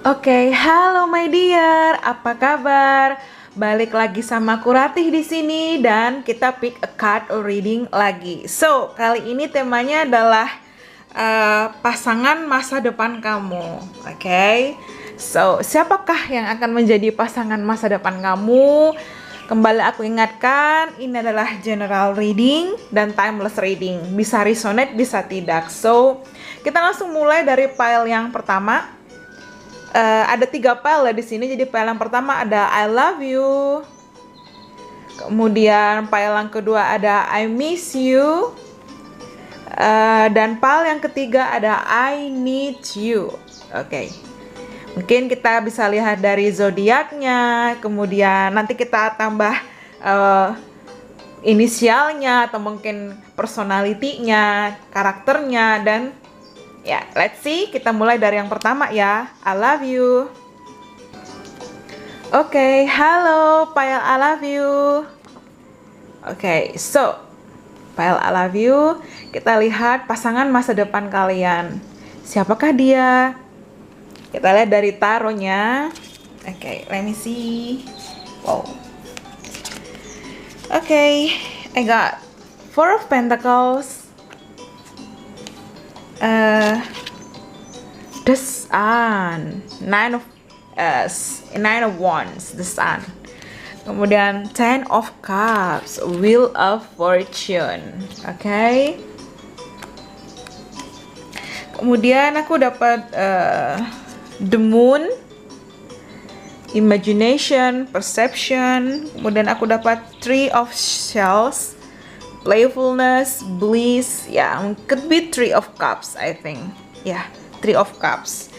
Oke, halo my dear, apa kabar? Balik lagi sama aku Ratih di sini dan kita pick a card reading lagi. So, kali ini temanya adalah pasangan masa depan kamu. Oke. So, siapakah yang akan menjadi pasangan masa depan kamu? Kembali aku ingatkan, ini adalah general reading dan timeless reading. Bisa resonate, bisa tidak. So, kita langsung mulai dari pile yang pertama. Ada 3 pile ya di sini. Jadi pile yang pertama ada I love you. Kemudian pile yang kedua ada I miss you. Dan pile yang ketiga ada I need you. Oke. Mungkin kita bisa lihat dari zodiaknya, kemudian nanti kita tambah inisialnya atau mungkin personality-nya, karakternya, dan ya, let's see. Kita mulai dari yang pertama ya. I love you. Oke, halo Pile I love you. Oke, so Pile I love you. Kita lihat pasangan masa depan kalian. Siapakah dia? Kita lihat dari taronya. Oke, let me see. Wow. Oke, I got Four of Pentacles. The Sun, Nine of Wands, the Sun. Kemudian Ten of Cups, Wheel of Fortune. Oke. Kemudian aku dapat the Moon, Imagination, Perception. Kemudian aku dapat Three of Shells, playfulness, bliss. Could be Three of Cups, I think. Three of Cups.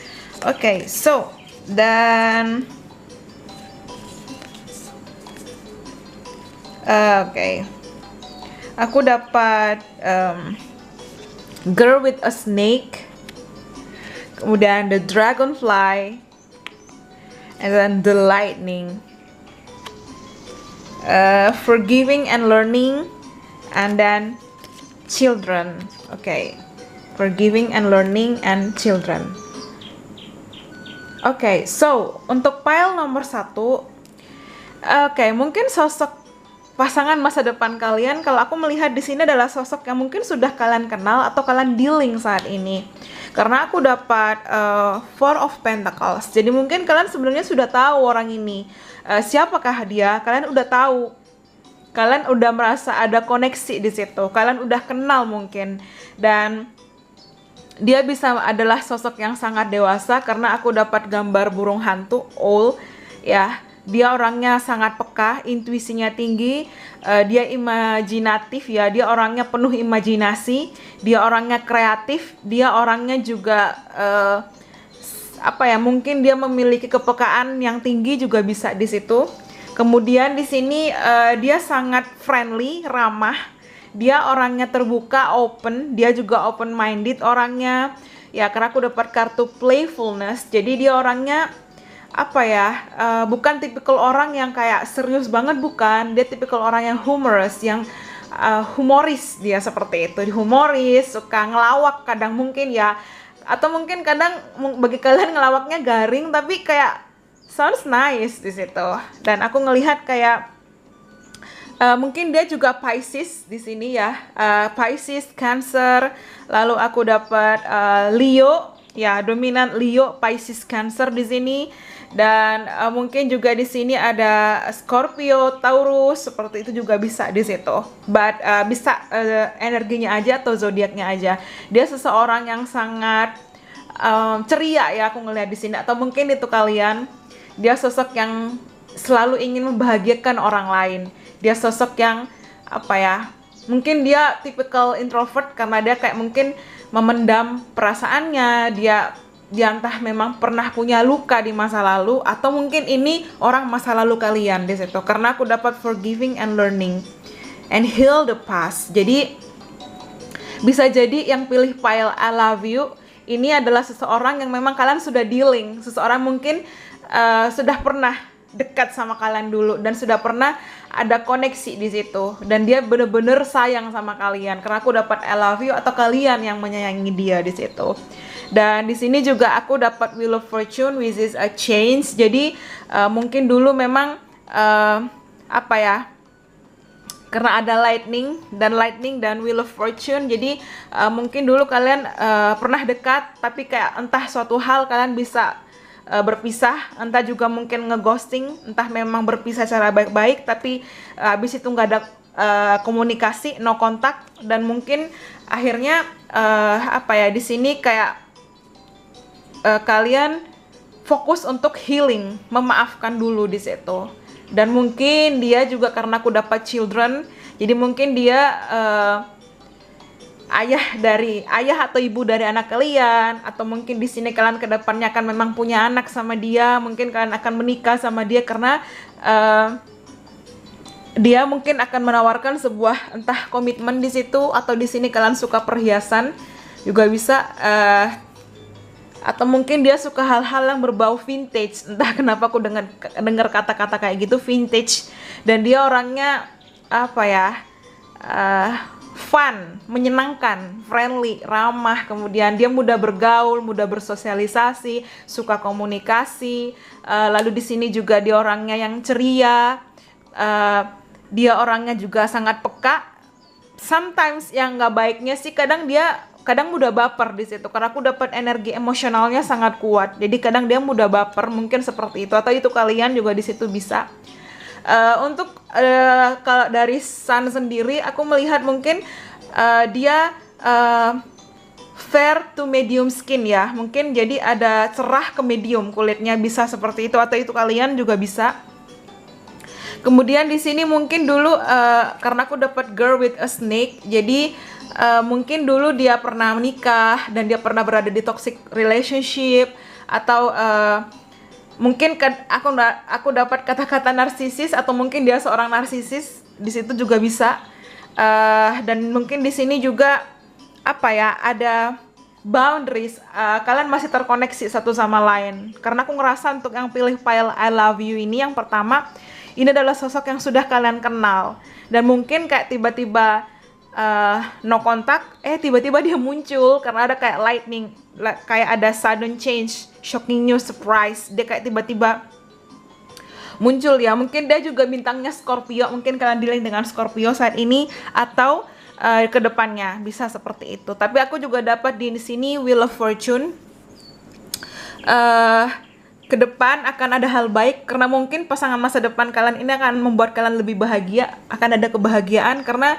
Okay, so dan aku dapat Girl with a Snake, kemudian the Dragonfly, and then the Lightning, Forgiving and Learning, and then Children. Okay, Forgiving and Learning and Children. Okay, so untuk pile nomor 1, mungkin sosok pasangan masa depan kalian, kalau aku melihat di sini adalah sosok yang mungkin sudah kalian kenal atau kalian dealing saat ini. Karena aku dapat Four of Pentacles. Jadi mungkin kalian sebenarnya sudah tahu orang ini. Siapakah dia? Kalian udah tahu. Kalian udah merasa ada koneksi di situ. Kalian udah kenal mungkin. Dan dia bisa adalah sosok yang sangat dewasa karena aku dapat gambar burung hantu owl ya. Dia orangnya sangat peka, intuisinya tinggi, dia imajinatif ya, dia orangnya penuh imajinasi, dia orangnya kreatif, dia orangnya juga mungkin dia memiliki kepekaan yang tinggi juga bisa di situ. Kemudian di sini dia sangat friendly, ramah. Dia orangnya terbuka, open, dia juga open minded orangnya. Ya, karena aku dapat kartu playfulness. Jadi dia orangnya bukan tipikal orang yang kayak serius banget, bukan. Dia tipikal orang yang humorous, yang humoris, dia seperti itu. Humoris, suka ngelawak kadang mungkin ya. Atau mungkin kadang bagi kalian ngelawaknya garing tapi kayak sounds nice di situ. Dan aku ngelihat kayak mungkin dia juga Pisces di sini ya. Pisces, Cancer. Lalu aku dapat Leo, ya, dominan Leo, Pisces, Cancer di sini. Dan mungkin juga di sini ada Scorpio, Taurus, seperti itu juga bisa di situ. But bisa energinya aja atau zodiaknya aja. Dia seseorang yang sangat ceria ya, aku ngelihat di sini. Atau mungkin itu kalian, dia sosok yang selalu ingin membahagiakan orang lain. Dia sosok yang mungkin dia tipikal introvert karena dia kayak mungkin memendam perasaannya. Dia entah memang pernah punya luka di masa lalu atau mungkin ini orang masa lalu kalian di situ. Karena aku dapat forgiving and learning and heal the past. Jadi bisa jadi yang pilih pile I love you ini adalah seseorang yang memang kalian sudah dealing. Seseorang mungkin sudah pernah dekat sama kalian dulu dan sudah pernah ada koneksi di situ dan dia bener-bener sayang sama kalian karena aku dapat I love you atau kalian yang menyayangi dia di situ. Dan di sini juga aku dapat Wheel of Fortune which is a change. Jadi mungkin dulu memang apa ya, karena ada lightning dan Wheel of Fortune, jadi mungkin dulu kalian pernah dekat tapi kayak entah suatu hal kalian bisa berpisah, entah juga mungkin ngeghosting, entah memang berpisah secara baik-baik tapi habis itu nggak ada komunikasi, no kontak, dan mungkin akhirnya apa ya, di sini kayak kalian fokus untuk healing, memaafkan dulu di situ. Dan mungkin dia juga karena aku dapat children, jadi mungkin dia ayah atau ibu dari anak kalian, atau mungkin di sini kalian kedepannya akan memang punya anak sama dia, mungkin kalian akan menikah sama dia karena dia mungkin akan menawarkan sebuah entah komitmen di situ, atau di sini kalian suka perhiasan juga bisa, atau mungkin dia suka hal-hal yang berbau vintage. Entah kenapa aku dengar kata-kata kayak gitu, vintage, dan dia orangnya apa ya, fun, menyenangkan, friendly, ramah, kemudian dia mudah bergaul, mudah bersosialisasi, suka komunikasi. Lalu di sini juga dia orangnya yang ceria, dia orangnya juga sangat peka. Sometimes yang nggak baiknya sih kadang mudah baper di situ, karena aku dapat energi emosionalnya sangat kuat. Jadi kadang dia mudah baper, mungkin seperti itu, atau itu kalian juga di situ bisa. Untuk kalau dari Sun sendiri, aku melihat mungkin dia fair to medium skin ya, mungkin jadi ada cerah ke medium kulitnya, bisa seperti itu, atau itu kalian juga bisa. Kemudian di sini mungkin dulu karena aku dapat girl with a snake, jadi mungkin dulu dia pernah menikah dan dia pernah berada di toxic relationship, atau mungkin aku dapat kata-kata narsisis, atau mungkin dia seorang narsisis, di situ juga bisa. Dan mungkin di sini juga apa ya, ada boundaries, kalian masih terkoneksi satu sama lain. Karena aku ngerasa untuk yang pilih file I love you ini, yang pertama ini adalah sosok yang sudah kalian kenal, dan mungkin kayak tiba-tiba no kontak, tiba-tiba dia muncul karena ada kayak lightning, kayak ada sudden change, shocking news, surprise, dia kayak tiba-tiba muncul ya. Mungkin dia juga bintangnya Scorpio, mungkin kalian dealing dengan Scorpio saat ini, atau ke depannya bisa seperti itu. Tapi aku juga dapat di sini Wheel of Fortune. Ke depan akan ada hal baik, karena mungkin pasangan masa depan kalian ini akan membuat kalian lebih bahagia, akan ada kebahagiaan, karena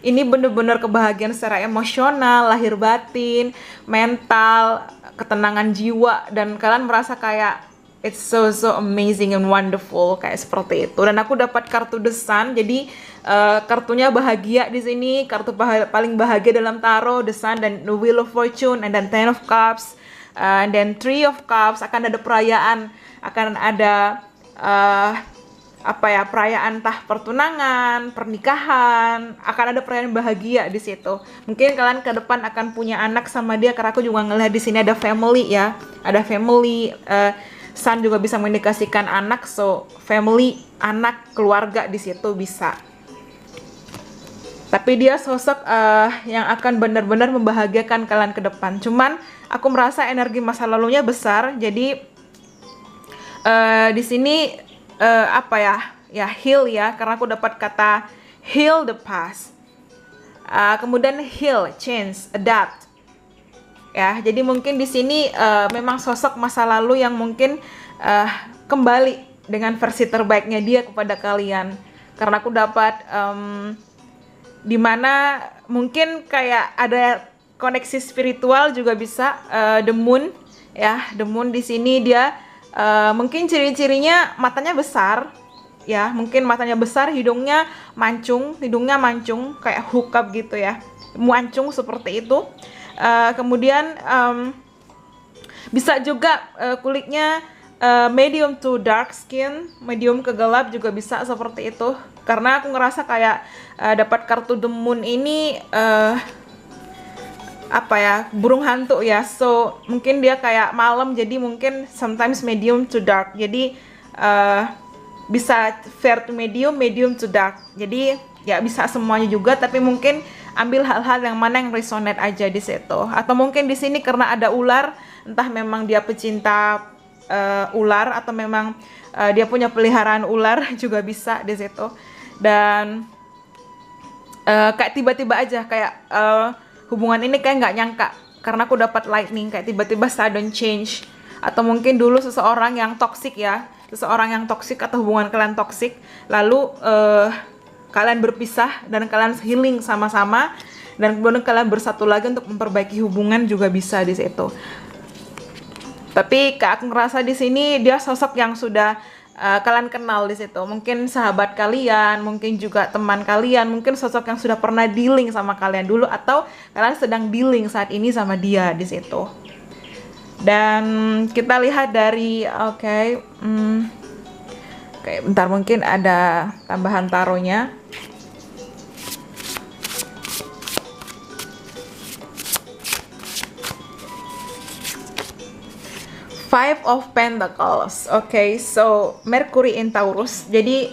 ini benar-benar kebahagiaan secara emosional, lahir batin, mental, ketenangan jiwa, dan kalian merasa kayak it's so amazing and wonderful, kayak seperti itu. Dan aku dapat kartu The Sun, jadi kartunya bahagia di sini, kartu paling bahagia dalam tarot, The Sun, dan The Wheel of Fortune, and then Ten of Cups, and then Three of Cups. Akan ada perayaan, akan ada perayaan entah pertunangan, pernikahan, akan ada perayaan bahagia di situ. Mungkin kalian ke depan akan punya anak sama dia, karena aku juga ngelihat di sini ada family ya, ada family. Sun juga bisa mengindikasikan anak, so family, anak, keluarga di situ bisa. Tapi dia sosok yang akan benar-benar membahagiakan kalian ke depan. Cuman aku merasa energi masa lalunya besar, jadi di sini heal ya, karena aku dapat kata heal the past. Kemudian heal, change, adapt. Ya, jadi mungkin di sini memang sosok masa lalu yang mungkin kembali dengan versi terbaiknya dia kepada kalian. Karena aku dapat dimana mungkin kayak ada koneksi spiritual juga bisa. The Moon ya, The Moon di sini dia mungkin ciri-cirinya matanya besar ya, mungkin matanya besar, hidungnya mancung kayak hookup gitu ya, mancung seperti itu. Kemudian bisa juga kulitnya medium to dark skin, medium ke gelap juga bisa seperti itu. Karena aku ngerasa kayak dapat kartu The Moon ini burung hantu ya, so mungkin dia kayak malam, jadi mungkin sometimes medium to dark, jadi bisa fair to medium, medium to dark, jadi ya bisa semuanya juga. Tapi mungkin ambil hal-hal yang mana yang resonate aja di situ. Atau mungkin di sini karena ada ular, entah memang dia pecinta ular atau memang dia punya peliharaan ular juga bisa di situ. Dan kayak tiba-tiba aja kayak hubungan ini kayak nggak nyangka karena aku dapat lightning, kayak tiba-tiba sudden change. Atau mungkin dulu seseorang yang toksik ya, seseorang yang toksik atau hubungan kalian toksik, lalu kalian berpisah dan kalian healing sama-sama, dan kemudian kalian bersatu lagi untuk memperbaiki hubungan juga bisa di situ. Tapi kayak aku ngerasa di sini dia sosok yang sudah kalian kenal di situ. Mungkin sahabat kalian, mungkin juga teman kalian, mungkin sosok yang sudah pernah dealing sama kalian dulu, atau kalian sedang dealing saat ini sama dia di situ. Dan kita lihat dari oke, bentar, mungkin ada tambahan taronya. Five of Pentacles. Okay, so Mercury in Taurus. Jadi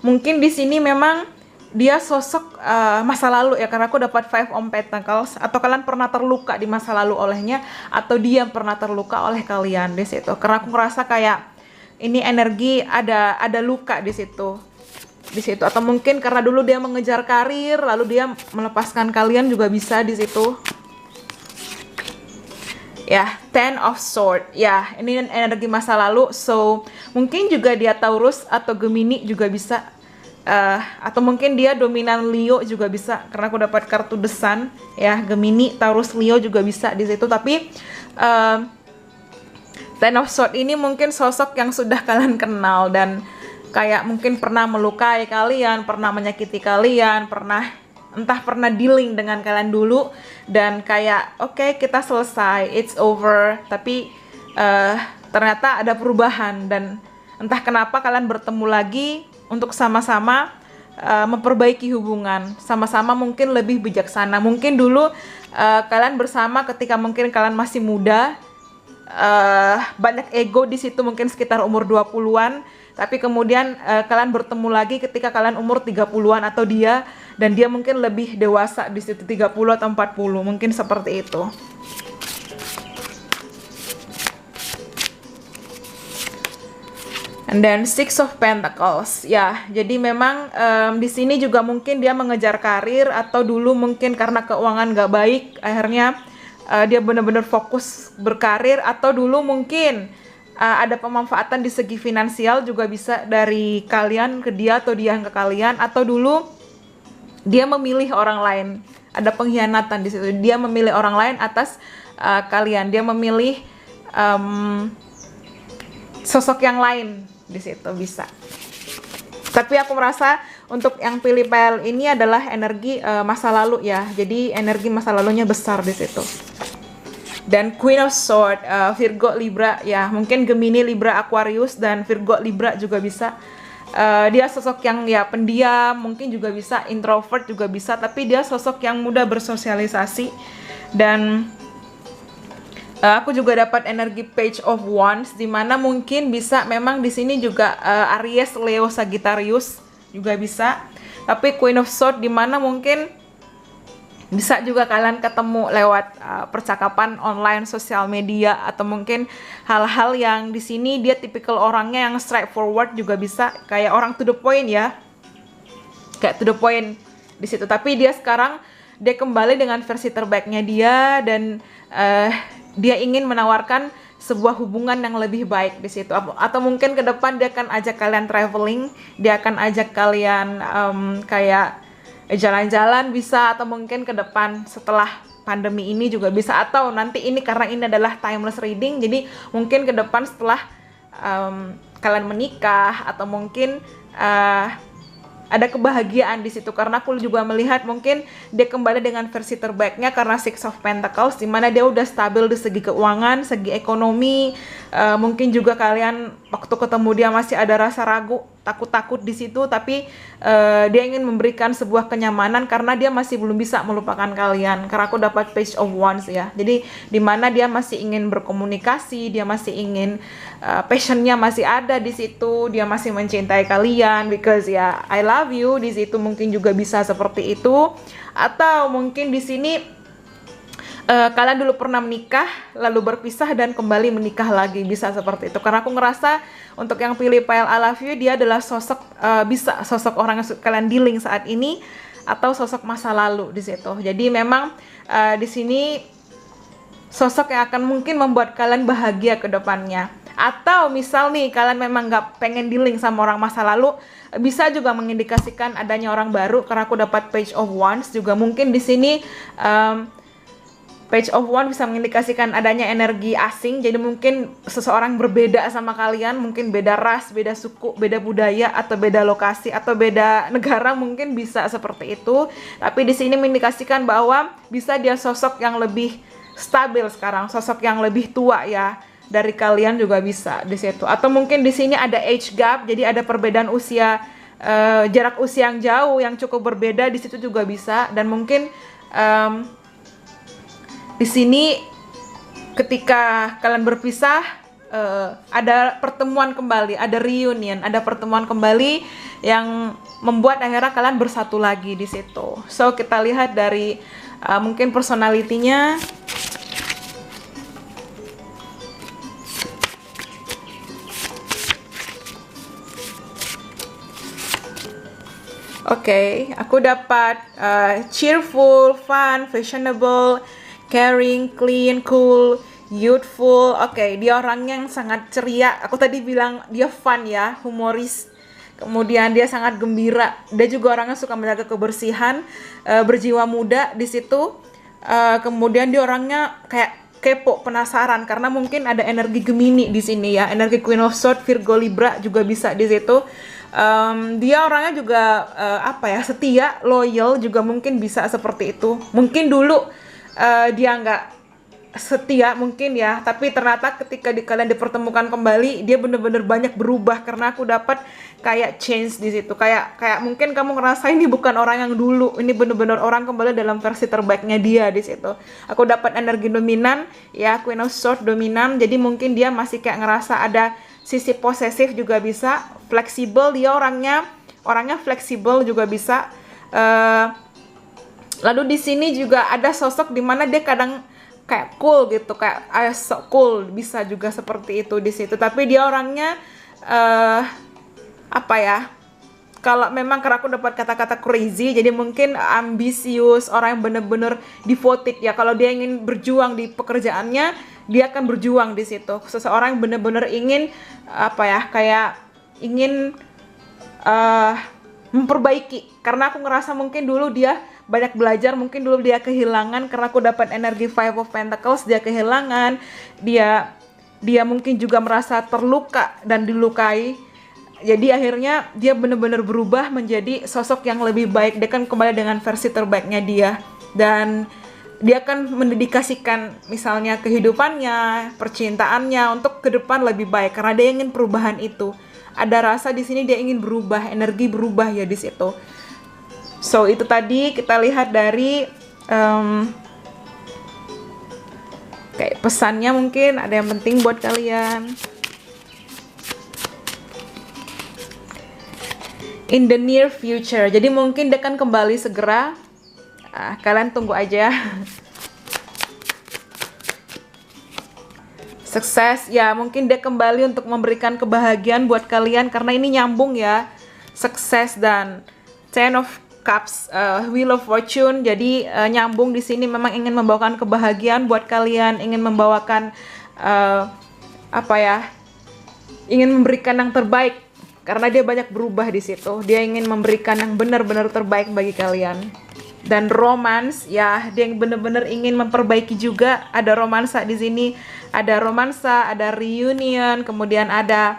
mungkin di sini memang dia sosok masa lalu ya, karena aku dapat Five of Pentacles. Atau kalian pernah terluka di masa lalu olehnya, atau dia pernah terluka oleh kalian di situ. Karena aku ngerasa kayak ini energi ada luka di situ. Atau mungkin karena dulu dia mengejar karir, lalu dia melepaskan kalian juga bisa di situ. Ya, Ten of Swords. Ya, ini energi masa lalu. So, mungkin juga dia Taurus atau Gemini juga bisa. Atau mungkin dia dominan Leo juga bisa. Karena aku dapat kartu The Sun. Ya, Gemini, Taurus, Leo juga bisa di situ. Tapi Ten of Swords ini mungkin sosok yang sudah kalian kenal dan kayak mungkin pernah melukai kalian, pernah menyakiti kalian, entah pernah dealing dengan kalian dulu, dan kayak oke, kita selesai, it's over, tapi ternyata ada perubahan, dan entah kenapa kalian bertemu lagi untuk sama-sama memperbaiki hubungan, sama-sama mungkin lebih bijaksana. Mungkin dulu kalian bersama ketika mungkin kalian masih muda, banyak ego di situ, mungkin sekitar umur 20-an, tapi kemudian kalian bertemu lagi ketika kalian umur 30-an atau dia, dan dia mungkin lebih dewasa di situ 30 atau 40, mungkin seperti itu. And then Six of Pentacles. Ya, jadi memang di sini juga mungkin dia mengejar karir, atau dulu mungkin karena keuangan gak baik, akhirnya dia benar-benar fokus berkarir, atau dulu mungkin ada pemanfaatan di segi finansial juga bisa dari kalian ke dia atau dia ke kalian, atau dulu dia memilih orang lain, ada pengkhianatan di situ. Dia memilih orang lain atas kalian, dia memilih sosok yang lain di situ bisa. Tapi aku merasa untuk yang pilih PL ini adalah energi masa lalu ya. Jadi energi masa lalunya besar di situ. Dan Queen of Swords, Virgo, Libra ya, mungkin Gemini, Libra, Aquarius, dan Virgo, Libra juga bisa. Dia sosok yang ya pendiam, mungkin juga bisa introvert juga bisa, tapi dia sosok yang mudah bersosialisasi. Dan aku juga dapat energi Page of Wands, dimana mungkin bisa memang di sini juga Aries, Leo, Sagittarius juga bisa. Tapi Queen of Swords dimana mungkin bisa juga kalian ketemu lewat percakapan online, sosial media, atau mungkin hal-hal yang di sini dia tipikal orangnya yang straightforward juga bisa, kayak orang to the point ya, kayak to the point di situ. Tapi dia sekarang dia kembali dengan versi terbaiknya dia, dan dia ingin menawarkan sebuah hubungan yang lebih baik di situ. Atau mungkin ke depan dia akan ajak kalian traveling, dia akan ajak kalian kayak jalan-jalan bisa, atau mungkin ke depan setelah pandemi ini juga bisa, atau nanti ini karena ini adalah timeless reading, jadi mungkin ke depan setelah kalian menikah, atau mungkin ada kebahagiaan di situ. Karena aku juga melihat mungkin dia kembali dengan versi terbaiknya karena Six of Pentacles, dimana dia udah stabil di segi keuangan, segi ekonomi. Mungkin juga kalian waktu ketemu dia masih ada rasa ragu takut-takut di situ, tapi dia ingin memberikan sebuah kenyamanan karena dia masih belum bisa melupakan kalian. Karena aku dapat Page of Wands ya. Jadi dimana dia masih ingin berkomunikasi, dia masih ingin passionnya masih ada di situ, dia masih mencintai kalian because ya I love you di situ, mungkin juga bisa seperti itu. Atau mungkin di sini kalian dulu pernah menikah lalu berpisah dan kembali menikah lagi, bisa seperti itu. Karena aku ngerasa untuk yang pilih pile I love you, dia adalah sosok bisa sosok orang yang kalian dealing saat ini atau sosok masa lalu di situ. Jadi memang di sini sosok yang akan mungkin membuat kalian bahagia ke depannya. Atau misal nih kalian memang nggak pengen dealing sama orang masa lalu, bisa juga mengindikasikan adanya orang baru. Karena aku dapat Page of Wands juga, mungkin di sini Page of Wands bisa mengindikasikan adanya energi asing. Jadi mungkin seseorang berbeda sama kalian, mungkin beda ras, beda suku, beda budaya, atau beda lokasi, atau beda negara, mungkin bisa seperti itu. Tapi di sini mengindikasikan bahwa bisa dia sosok yang lebih stabil sekarang, sosok yang lebih tua ya dari kalian juga bisa di situ. Atau mungkin di sini ada age gap, jadi ada perbedaan usia, jarak usia yang jauh yang cukup berbeda di situ juga bisa. Dan mungkin di sini ketika kalian berpisah ada pertemuan kembali, ada reunion, ada pertemuan kembali yang membuat akhirnya kalian bersatu lagi di situ. So kita lihat dari mungkin personalitinya. Oke, aku dapat cheerful, fun, fashionable, caring, clean, cool, youthful. Oke, dia orangnya yang sangat ceria. Aku tadi bilang dia fun ya, humoris. Kemudian dia sangat gembira. Dia juga orangnya suka menjaga kebersihan, berjiwa muda di situ. Kemudian dia orangnya kayak kepo, penasaran karena mungkin ada energi Gemini di sini ya, energi Queen of Swords, Virgo, Libra juga bisa di situ. Dia orangnya juga setia, loyal juga mungkin bisa seperti itu. Mungkin dulu dia nggak setia mungkin ya, tapi ternyata ketika kalian dipertemukan kembali, dia bener-bener banyak berubah. Karena aku dapat kayak change di situ, kayak mungkin kamu ngerasa ini bukan orang yang dulu, ini bener-bener orang kembali dalam versi terbaiknya dia di situ. Aku dapat energi dominan ya, Queen of Swords dominan, jadi mungkin dia masih kayak ngerasa ada sisi posesif juga bisa, fleksibel, dia orangnya fleksibel juga bisa. Lalu di sini juga ada sosok dimana dia kadang kayak cool gitu, kayak so cool, bisa juga seperti itu di situ. Tapi dia orangnya kalau memang karena aku dapat kata-kata crazy, jadi mungkin ambisius, orang yang bener-bener devoted ya. Kalau dia ingin berjuang di pekerjaannya, dia akan berjuang di situ. Seseorang yang bener-bener ingin ingin memperbaiki. Karena aku ngerasa mungkin dulu dia banyak belajar, mungkin dulu dia kehilangan. Karena aku dapat energi Five of Pentacles, dia kehilangan, dia mungkin juga merasa terluka dan dilukai. Jadi akhirnya dia benar-benar berubah menjadi sosok yang lebih baik. Dia kan kembali dengan versi terbaiknya dia, dan dia akan mendedikasikan misalnya kehidupannya, percintaannya untuk ke depan lebih baik karena dia ingin perubahan itu. Ada rasa di sini dia ingin berubah, energi berubah ya di situ. So itu tadi kita lihat dari kayak pesannya, mungkin ada yang penting buat kalian. In the near future, jadi mungkin dia akan kembali segera. Kalian tunggu aja. Sukses ya, mungkin dia kembali untuk memberikan kebahagiaan buat kalian karena ini nyambung ya, sukses dan Ten of Cups, Wheel of Fortune. Jadi nyambung di sini, memang ingin membawakan kebahagiaan buat kalian, ingin membawakan ingin memberikan yang terbaik karena dia banyak berubah di situ. Dia ingin memberikan yang benar-benar terbaik bagi kalian. Dan romance ya, dia yang benar-benar ingin memperbaiki juga. Ada romansa di sini, ada romansa, ada reunion, kemudian ada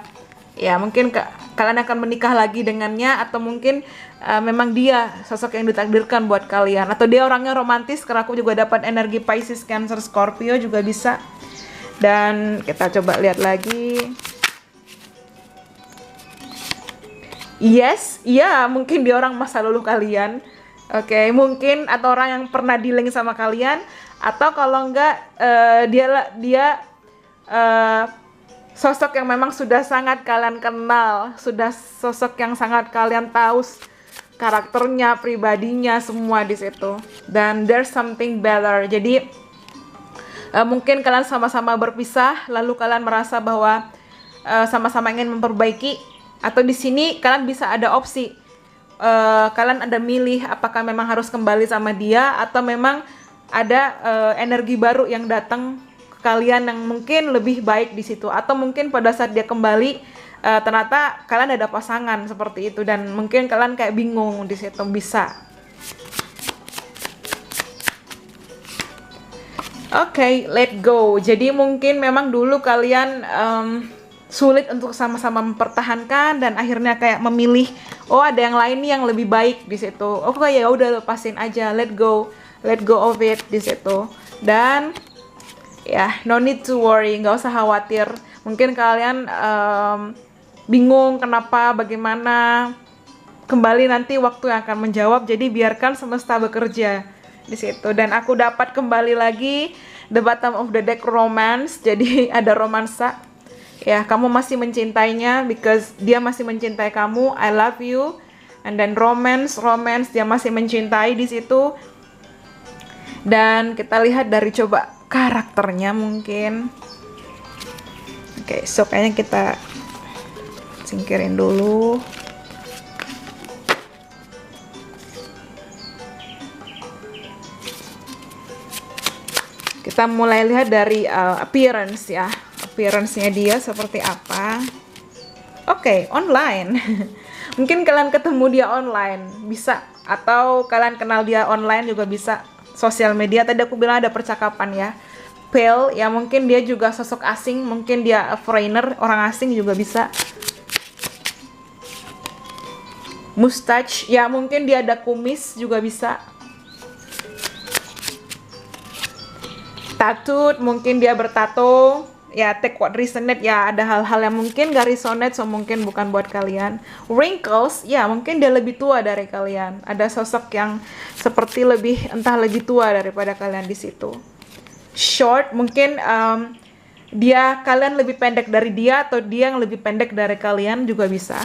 ya mungkin kalian akan menikah lagi dengannya, atau mungkin memang dia sosok yang ditakdirkan buat kalian, atau dia orangnya romantis. Karena aku juga dapat energi Pisces, Cancer, Scorpio juga bisa. Dan kita coba lihat lagi. Yes, iya, mungkin dia orang masa lalu kalian. Oke, mungkin atau orang yang pernah dealing sama kalian, atau kalau enggak dia eh, sosok yang memang sudah sangat kalian kenal, sudah sosok yang sangat kalian tahu karakternya, pribadinya, semua di situ. Dan there's something better. Jadi mungkin kalian sama-sama berpisah, lalu kalian merasa bahwa sama-sama ingin memperbaiki, atau di sini kalian bisa ada opsi. Kalian ada milih apakah memang harus kembali sama dia, atau memang ada energi baru yang datang ke kalian yang mungkin lebih baik di situ, atau mungkin pada saat dia kembali ternyata kalian ada pasangan seperti itu, dan mungkin kalian kayak bingung di situ. Bisa. Oke, let go. Jadi mungkin memang dulu kalian sulit untuk sama-sama mempertahankan, dan akhirnya kayak memilih, oh ada yang lain nih yang lebih baik di situ. Oke, ya udah lepasin aja, let go of it di situ. Dan ya, no need to worry, nggak usah khawatir. Mungkin kalian bingung kenapa, bagaimana. Kembali nanti waktu yang akan menjawab. Jadi biarkan semesta bekerja di situ. Dan aku dapat kembali lagi the bottom of the deck romance. Jadi ada romansa. Ya, kamu masih mencintainya because dia masih mencintai kamu. I love you. And then romance, dia masih mencintai di situ. Dan kita lihat dari coba karakternya mungkin. Oke, so kayaknya kita singkirin dulu. Kita mulai lihat dari appearance ya. Appearance-nya dia seperti apa. Oke, online. Mungkin kalian ketemu dia online, bisa. Atau kalian kenal dia online juga bisa. Sosial media, tadi aku bilang ada percakapan ya. Pale, ya mungkin dia juga sosok asing. Mungkin dia a foreigner, orang asing juga bisa. Mustache, ya mungkin dia ada kumis juga bisa. Tattoo, mungkin dia bertato. Ya, take what resonate, ya ada hal-hal yang mungkin gak resonate, so mungkin bukan buat kalian. Wrinkles, ya mungkin dia lebih tua dari kalian. Ada sosok yang seperti entah lebih tua daripada kalian di situ. Short, mungkin kalian lebih pendek dari dia, atau dia yang lebih pendek dari kalian juga bisa.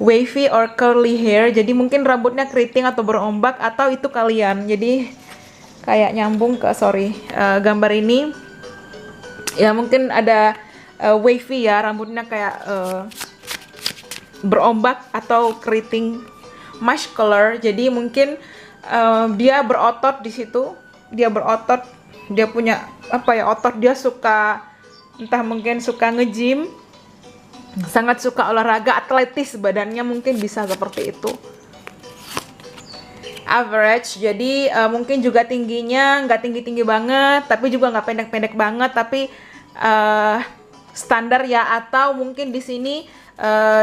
Wavy or curly hair, jadi mungkin rambutnya keriting atau berombak, atau itu kalian. Jadi kayak nyambung ke gambar ini ya, mungkin ada wavy ya, rambutnya kayak berombak atau keriting. Muscular, jadi mungkin dia berotot di situ, dia punya otot, dia suka, entah mungkin suka nge-gym, sangat suka olahraga, atletis badannya, mungkin bisa seperti itu. Average, jadi mungkin juga tingginya nggak tinggi-tinggi banget, tapi juga nggak pendek-pendek banget, tapi standar ya. Atau mungkin di sini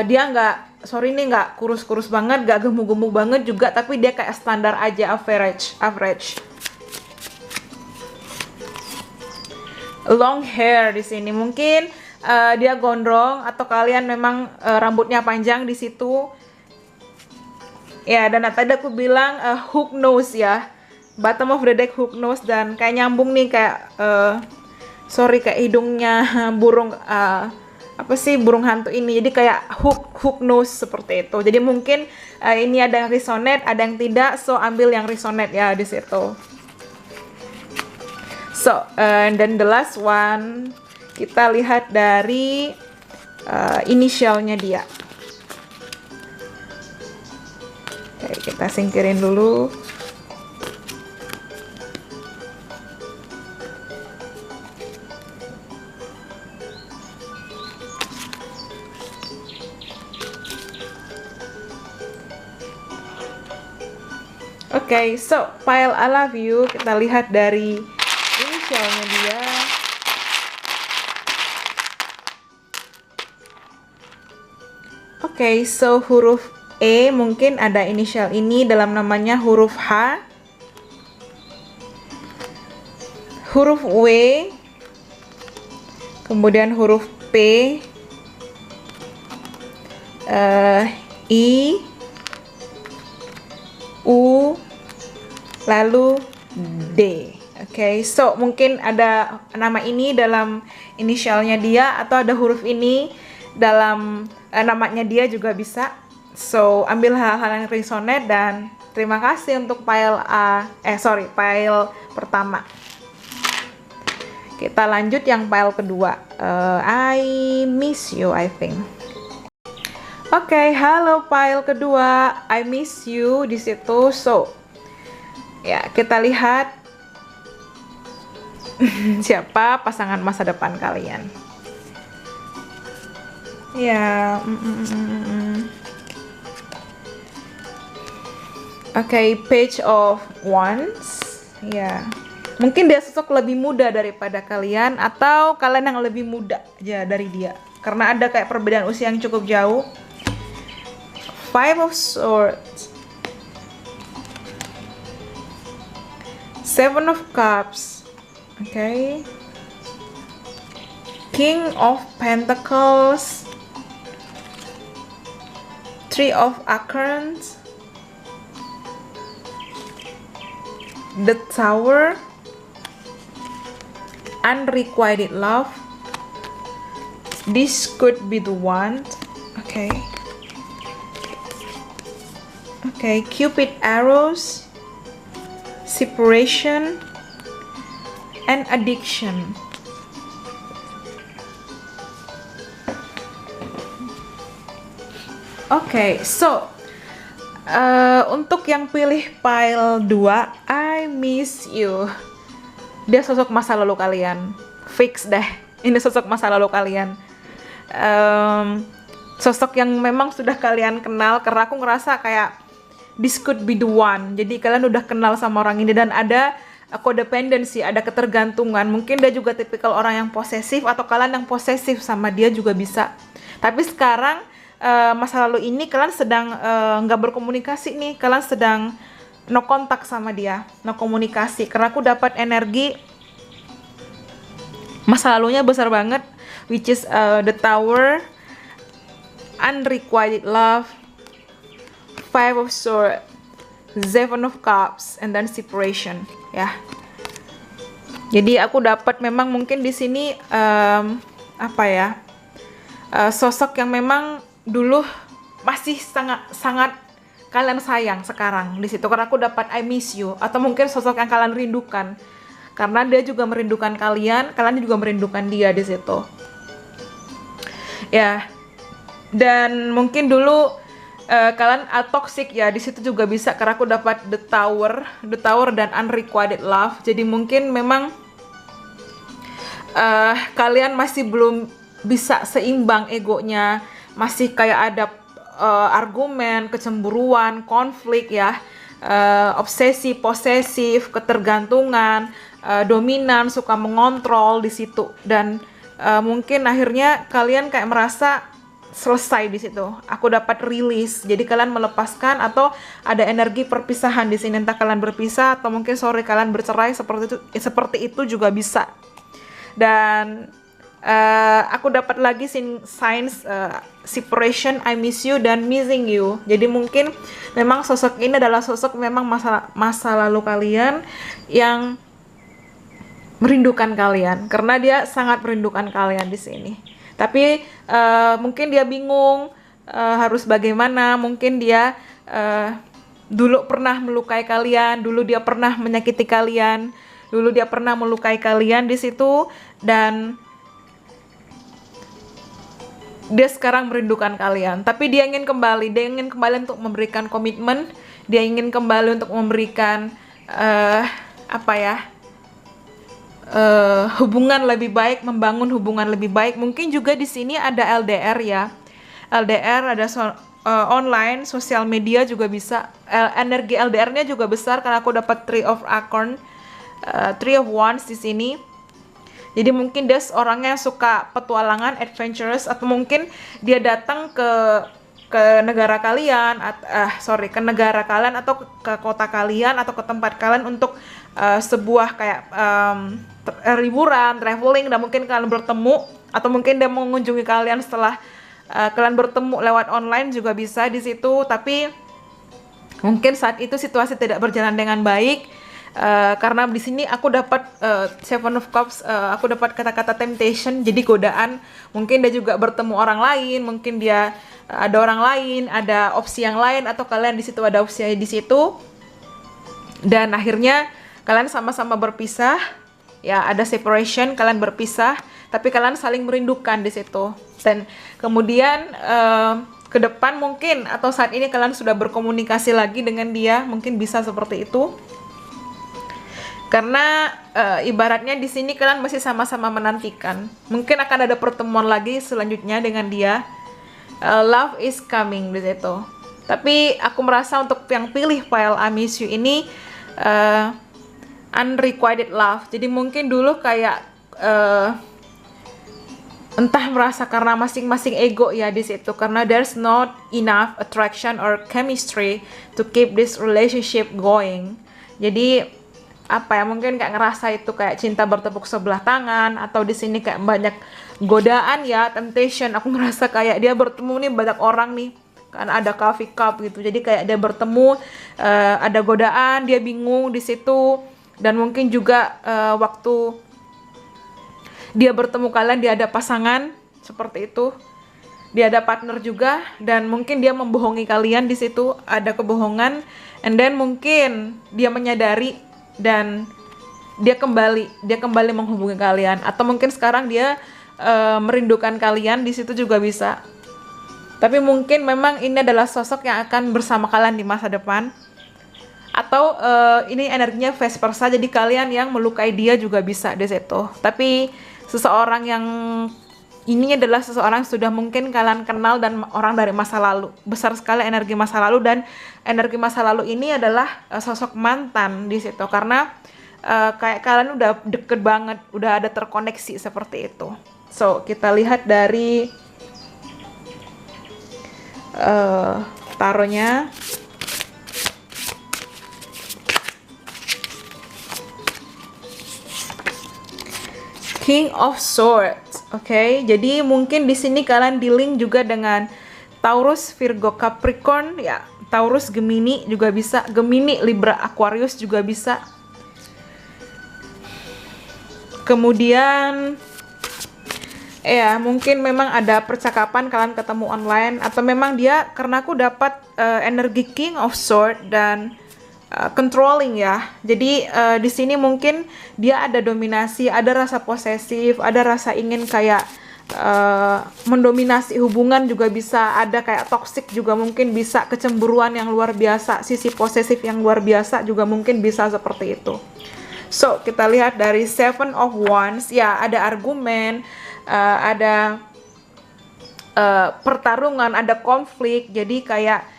dia nggak kurus-kurus banget, nggak gemuk-gemuk banget juga, tapi dia kayak standar aja, average. Long hair di sini, mungkin dia gondrong, atau kalian memang rambutnya panjang di situ. Ya, dan tadi aku bilang hook nose ya, bottom of the deck hook nose, dan kayak nyambung nih kayak kayak hidungnya burung burung hantu ini, jadi kayak hook nose seperti itu. Jadi mungkin ini ada yang resonate, ada yang tidak, so ambil yang resonate ya di situ. So and then the last one, kita lihat dari inisialnya dia. Oke, kita singkirin dulu. Oke, so file I love you, kita lihat dari inisialnya dia. Oke, so huruf E, mungkin ada inisial ini dalam namanya, huruf H, huruf W, kemudian huruf P, I, U, lalu D. Oke, so mungkin ada nama ini dalam inisialnya dia atau ada huruf ini dalam namanya dia juga bisa. So, ambil hal-hal yang resonate dan terima kasih untuk file file pertama. Kita lanjut yang file kedua. I miss you, I think. Oke, halo file kedua. I miss you di situ. So, ya kita lihat siapa pasangan masa depan kalian. Ya. Oke, Page of Wands. Ya. Mungkin dia sosok lebih muda daripada kalian atau kalian yang lebih muda ya dari dia. Karena ada kayak perbedaan usia yang cukup jauh. Five of Swords. Seven of Cups. Okay. King of Pentacles. Three of Acorns. The Tower. Unrequited love. This could be the one. Okay. Okay, Cupid arrows. Separation. And addiction. Oke, so untuk yang pilih file 2, I miss you. Dia sosok masa lalu kalian. Fix deh, ini sosok masa lalu kalian. Sosok yang memang sudah kalian kenal, karena aku ngerasa kayak this could be the one. Jadi kalian udah kenal sama orang ini dan ada codependency, ada ketergantungan. Mungkin dia juga tipikal orang yang posesif atau kalian yang posesif sama dia juga bisa. Tapi sekarang masa lalu ini kalian sedang nggak berkomunikasi nih, kalian sedang no kontak sama dia, no komunikasi. Karena aku dapat energi masa lalunya besar banget, which is the Tower, unrequited love, Five of Swords, Seven of Cups, and then separation. Ya, jadi aku dapat memang mungkin di sini sosok yang memang dulu masih sangat kalian sayang sekarang di situ, karena aku dapat I miss you, atau mungkin sosok yang kalian rindukan karena dia juga merindukan kalian juga merindukan dia di situ. Ya, dan mungkin dulu kalian toxic ya di situ juga bisa, karena aku dapat the tower dan unrequited love. Jadi mungkin memang kalian masih belum bisa seimbang egonya, masih kayak ada argumen, kecemburuan, konflik ya, obsesi, posesif, ketergantungan, dominan, suka mengontrol di situ. Dan mungkin akhirnya kalian kayak merasa selesai di situ. Aku dapat rilis. Jadi kalian melepaskan atau ada energi perpisahan di sini. Entah kalian berpisah atau mungkin kalian bercerai, seperti itu juga bisa. Dan aku dapat lagi signs separation, I miss you dan missing you. Jadi mungkin memang sosok ini adalah sosok memang masa lalu kalian yang merindukan kalian, karena dia sangat merindukan kalian di sini. Tapi mungkin dia bingung harus bagaimana. Mungkin dia dulu pernah melukai kalian, dulu dia pernah menyakiti kalian, dulu dia pernah melukai kalian di situ, dan dia sekarang merindukan kalian. Tapi dia ingin kembali untuk memberikan komitmen, dia ingin kembali untuk memberikan hubungan lebih baik, membangun hubungan lebih baik. Mungkin juga di sini ada LDR ya. LDR ada online, sosial media juga bisa. Energi LDR-nya juga besar karena aku dapat Three of Acorn, Three of Wands di sini. Jadi mungkin dia orangnya suka petualangan, adventurous, atau mungkin dia datang ke negara kalian, ke negara kalian atau ke kota kalian atau ke tempat kalian untuk sebuah kayak liburan, traveling, dan mungkin kalian bertemu, atau mungkin dia mengunjungi kalian setelah kalian bertemu lewat online juga bisa di situ, tapi mungkin saat itu situasi tidak berjalan dengan baik. Karena di sini aku dapat Seven of Cups, aku dapat kata-kata temptation, jadi godaan. Mungkin dia juga bertemu orang lain, mungkin dia ada orang lain, ada opsi yang lain, atau kalian di situ ada opsi di situ. Dan akhirnya kalian sama-sama berpisah, ya ada separation, kalian berpisah, tapi kalian saling merindukan di situ. Dan kemudian ke depan mungkin atau saat ini kalian sudah berkomunikasi lagi dengan dia, mungkin bisa seperti itu. Karena ibaratnya di sini kalian masih sama-sama menantikan. Mungkin akan ada pertemuan lagi selanjutnya dengan dia. Love is coming di situ. Tapi aku merasa untuk yang pilih file I Miss You ini unrequited love. Jadi mungkin dulu kayak entah merasa karena masing-masing ego ya di situ, karena there's not enough attraction or chemistry to keep this relationship going. Jadi apa ya, mungkin kayak ngerasa itu kayak cinta bertepuk sebelah tangan, atau di sini kayak banyak godaan ya, temptation. Aku ngerasa kayak dia bertemu nih banyak orang nih, kan ada coffee cup gitu. Jadi kayak dia bertemu, ada godaan, dia bingung di situ. Dan mungkin juga waktu dia bertemu kalian, dia ada pasangan seperti itu, dia ada partner juga, dan mungkin dia membohongi kalian di situ, ada kebohongan. And then mungkin dia menyadari dan dia kembali menghubungi kalian, atau mungkin sekarang dia merindukan kalian di situ juga bisa. Tapi mungkin memang ini adalah sosok yang akan bersama kalian di masa depan, atau ini energinya vice versa, jadi kalian yang melukai dia juga bisa di situ. Tapi seseorang yang ini adalah seseorang yang sudah mungkin kalian kenal dan orang dari masa lalu. Besar sekali energi masa lalu, dan energi masa lalu ini adalah sosok mantan di situ, karena kayak kalian udah deket banget, udah ada terkoneksi seperti itu. So, kita lihat dari taronya. King of Swords, oke. Jadi mungkin di sini kalian dealing juga dengan Taurus, Virgo, Capricorn, ya. Taurus, Gemini juga bisa, Gemini, Libra, Aquarius juga bisa. Kemudian, ya mungkin memang ada percakapan kalian ketemu online, atau memang dia, karena aku dapat energi King of Swords dan controlling ya. Jadi di sini mungkin dia ada dominasi, ada rasa posesif, ada rasa ingin kayak mendominasi hubungan juga bisa, ada kayak toxic juga mungkin bisa, kecemburuan yang luar biasa, sisi posesif yang luar biasa juga mungkin bisa seperti itu. So, kita lihat dari Seven of Wands, ya ada argumen, ada pertarungan, ada konflik. Jadi kayak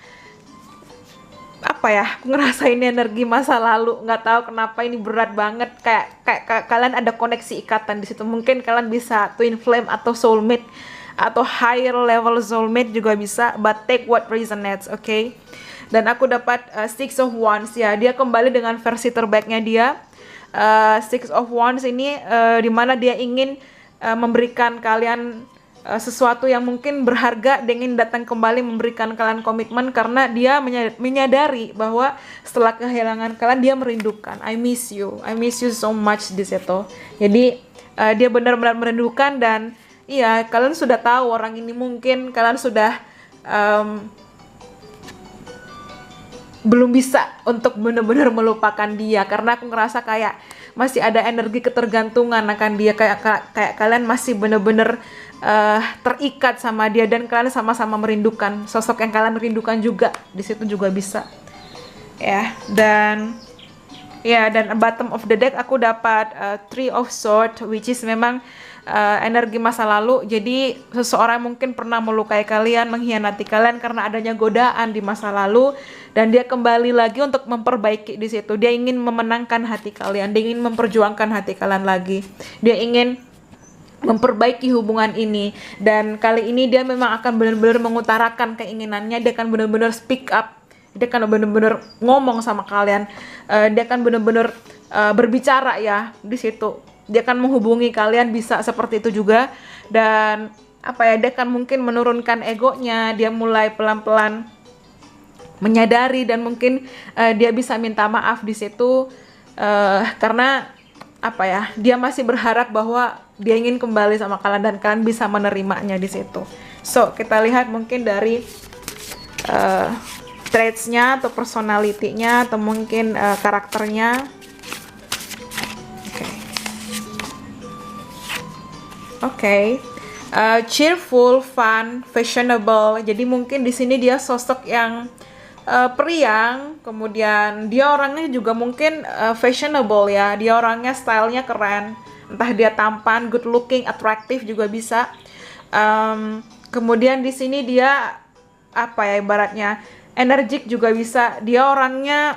apa ya, aku ngerasa ini energi masa lalu, nggak tahu kenapa ini berat banget, kayak kalian ada koneksi ikatan di situ. Mungkin kalian bisa twin flame atau soulmate, atau higher level soulmate juga bisa, but take what resonates, okay? Dan aku dapat Six of Wands, ya dia kembali dengan versi terbaiknya dia. Six of Wands ini dimana dia ingin memberikan kalian sesuatu yang mungkin berharga, dengan datang kembali memberikan kalian komitmen, karena dia menyadari bahwa setelah kehilangan kalian dia merindukan. I miss you so much di situ. Jadi dia benar-benar merindukan, dan iya, kalian sudah tahu orang ini, mungkin kalian sudah belum bisa untuk benar-benar melupakan dia, karena aku ngerasa kayak masih ada energi ketergantungan akan dia, kayak kalian masih benar-benar terikat sama dia, dan kalian sama-sama merindukan sosok yang kalian rindukan juga di situ juga bisa ya. Dan bottom of the deck aku dapat Three of Swords, which is memang energi masa lalu. Jadi seseorang mungkin pernah melukai kalian, mengkhianati kalian karena adanya godaan di masa lalu, dan dia kembali lagi untuk memperbaiki di situ. Dia ingin memenangkan hati kalian, dia ingin memperjuangkan hati kalian lagi, dia ingin memperbaiki hubungan ini. Dan kali ini dia memang akan benar-benar mengutarakan keinginannya, dia akan benar-benar speak up, dia akan benar-benar ngomong sama kalian, dia akan benar-benar berbicara ya di situ. Dia akan menghubungi kalian, bisa seperti itu juga. Dan apa ya, dia kan mungkin menurunkan egonya, dia mulai pelan-pelan menyadari, dan mungkin dia bisa minta maaf di situ, karena apa ya, dia masih berharap bahwa dia ingin kembali sama kalian dan kalian bisa menerimanya di situ. So kita lihat mungkin dari traits-nya atau personality-nya atau mungkin karakternya. Oke. Cheerful, fun, fashionable. Jadi mungkin di sini dia sosok yang periang, kemudian dia orangnya juga mungkin fashionable ya. Dia orangnya stylenya keren. Entah dia tampan, good looking, attractive juga bisa. Kemudian di sini dia apa ya, ibaratnya energik juga bisa. Dia orangnya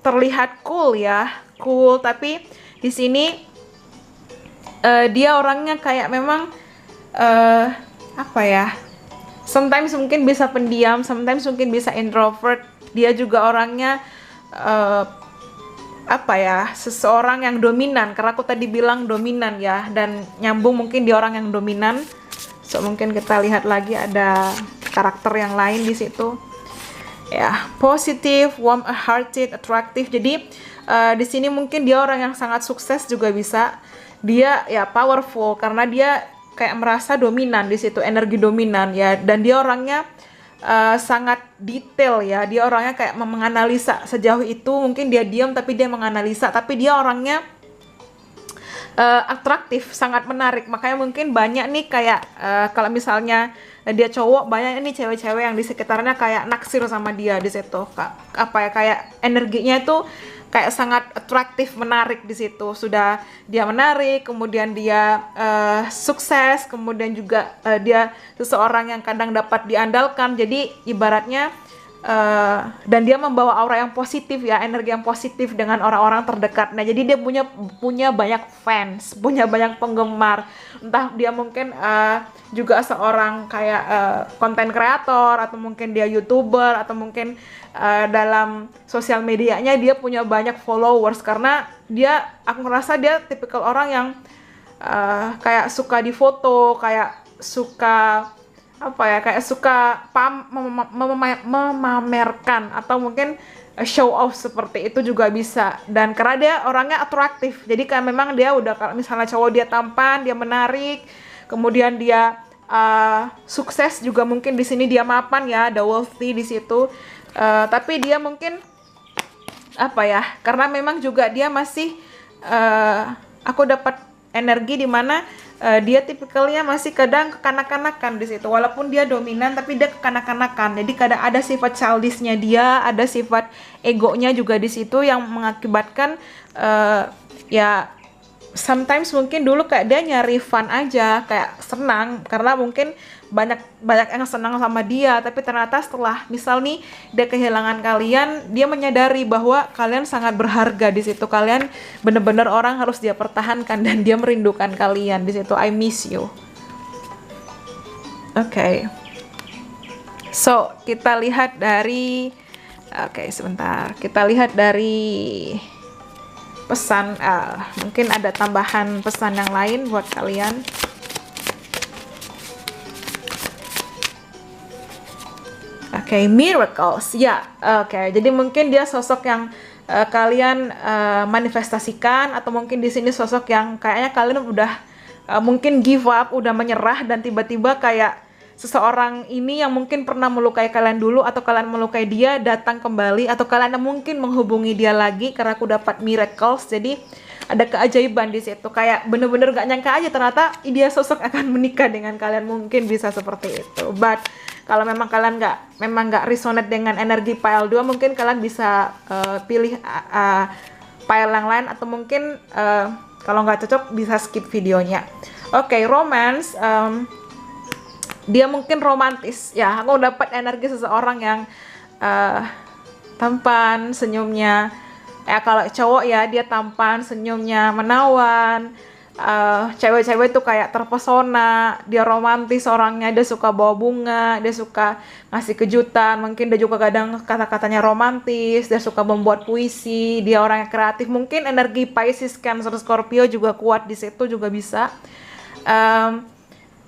terlihat cool ya, cool, tapi di sini dia orangnya kayak memang apa ya, sometimes mungkin bisa pendiam, sometimes mungkin bisa introvert. Dia juga orangnya apa ya, seseorang yang dominan, karena aku tadi bilang dominan ya, dan nyambung mungkin dia orang yang dominan. So mungkin kita lihat lagi ada karakter yang lain di situ ya. Positive, warm hearted, attractive. Jadi di sini mungkin dia orang yang sangat sukses juga bisa. Dia ya powerful karena dia kayak merasa dominan di situ, energi dominan ya, dan dia orangnya sangat detail ya. Dia orangnya kayak menganalisa sejauh itu. Mungkin dia diam tapi dia menganalisa, tapi dia orangnya atraktif, sangat menarik. Makanya mungkin banyak nih kayak kalau misalnya dia cowok, banyak nih cewek-cewek yang di sekitarnya kayak naksir sama dia di situ. Apa ya, kayak energinya itu kayak sangat atraktif, menarik di situ. Sudah dia menarik, kemudian dia sukses, kemudian juga dia seseorang yang kadang dapat diandalkan. Jadi ibaratnya dan dia membawa aura yang positif ya, energi yang positif dengan orang-orang terdekat. Nah, jadi dia punya banyak fans, punya banyak penggemar. Entah dia mungkin juga seorang kayak konten kreator, atau mungkin dia YouTuber, atau mungkin dalam sosial medianya dia punya banyak followers, karena dia, aku ngerasa dia tipikal orang yang kayak suka difoto, kayak suka apa ya, kayak suka memamerkan, atau mungkin show off seperti itu juga bisa. Dan karena dia orangnya atraktif, jadi kan memang dia udah, kalau misalnya cowok dia tampan, dia menarik, kemudian dia sukses juga, mungkin di sini dia mapan ya, ada wealthy di situ. Tapi dia mungkin apa ya, karena memang juga dia masih aku dapat energi di mana dia tipikalnya masih kadang kekanak-kanakan di situ. Walaupun dia dominan, tapi dia kekanak-kanakan. Jadi kadang ada sifat childishnya dia, ada sifat egonya juga di situ yang mengakibatkan ya sometimes mungkin dulu kayak dia nyari fun aja, kayak senang karena mungkin banyak yang senang sama dia, tapi ternyata setelah misal nih dia kehilangan kalian, dia menyadari bahwa kalian sangat berharga di situ. Kalian bener-bener orang harus dia pertahankan, dan dia merindukan kalian di situ. I miss you. Oke. So, kita lihat dari sebentar. Kita lihat dari pesan, mungkin ada tambahan pesan yang lain buat kalian. Miracles ya. Jadi mungkin dia sosok yang kalian manifestasikan, atau mungkin di sini sosok yang kayaknya kalian udah mungkin give up, udah menyerah, dan tiba-tiba kayak seseorang ini yang mungkin pernah melukai kalian dulu, atau kalian melukai dia, datang kembali, atau kalian mungkin menghubungi dia lagi, karena aku dapat miracles. Jadi ada keajaiban di situ, kayak bener-bener gak nyangka aja ternyata dia sosok akan menikah dengan kalian. Mungkin bisa seperti itu. But kalau memang kalian nggak resonate dengan energi pile 2, mungkin kalian bisa pilih pile yang lain, atau mungkin kalau nggak cocok bisa skip videonya. Romance, dia mungkin romantis ya. Aku dapat energi seseorang yang tampan, senyumnya kalau cowok ya, dia tampan, senyumnya menawan. Cewek-cewek tuh kayak terpesona, dia romantis orangnya, dia suka bawa bunga, dia suka ngasih kejutan, mungkin dia juga kadang kata-katanya romantis, dia suka membuat puisi, dia orangnya kreatif. Mungkin energi Pisces, Cancer, Scorpio juga kuat di situ juga bisa.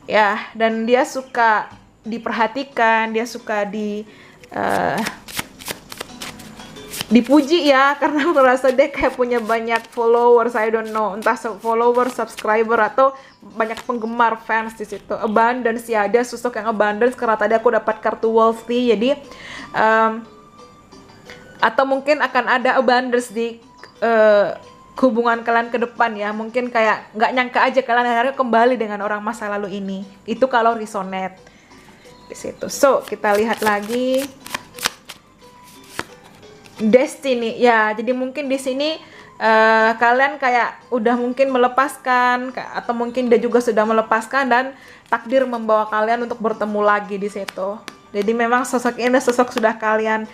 ya, dan dia suka diperhatikan, dia suka dipuji ya, karena merasa dia kayak punya banyak followers, I don't know, entah follower, subscriber, atau banyak penggemar, fans di situ. Abundance ya, dia sosok yang abundance karena tadi aku dapat kartu wealthy, jadi atau mungkin akan ada abundance di hubungan kalian ke depan ya. Mungkin kayak nggak nyangka aja kalian akhirnya kembali dengan orang masa lalu ini. Itu kalau resonate di situ. So, kita lihat lagi destiny ya. Jadi mungkin di sini kalian kayak udah mungkin melepaskan, atau mungkin dia juga sudah melepaskan, dan takdir membawa kalian untuk bertemu lagi di situ. Jadi memang sosok ini sosok sudah kalian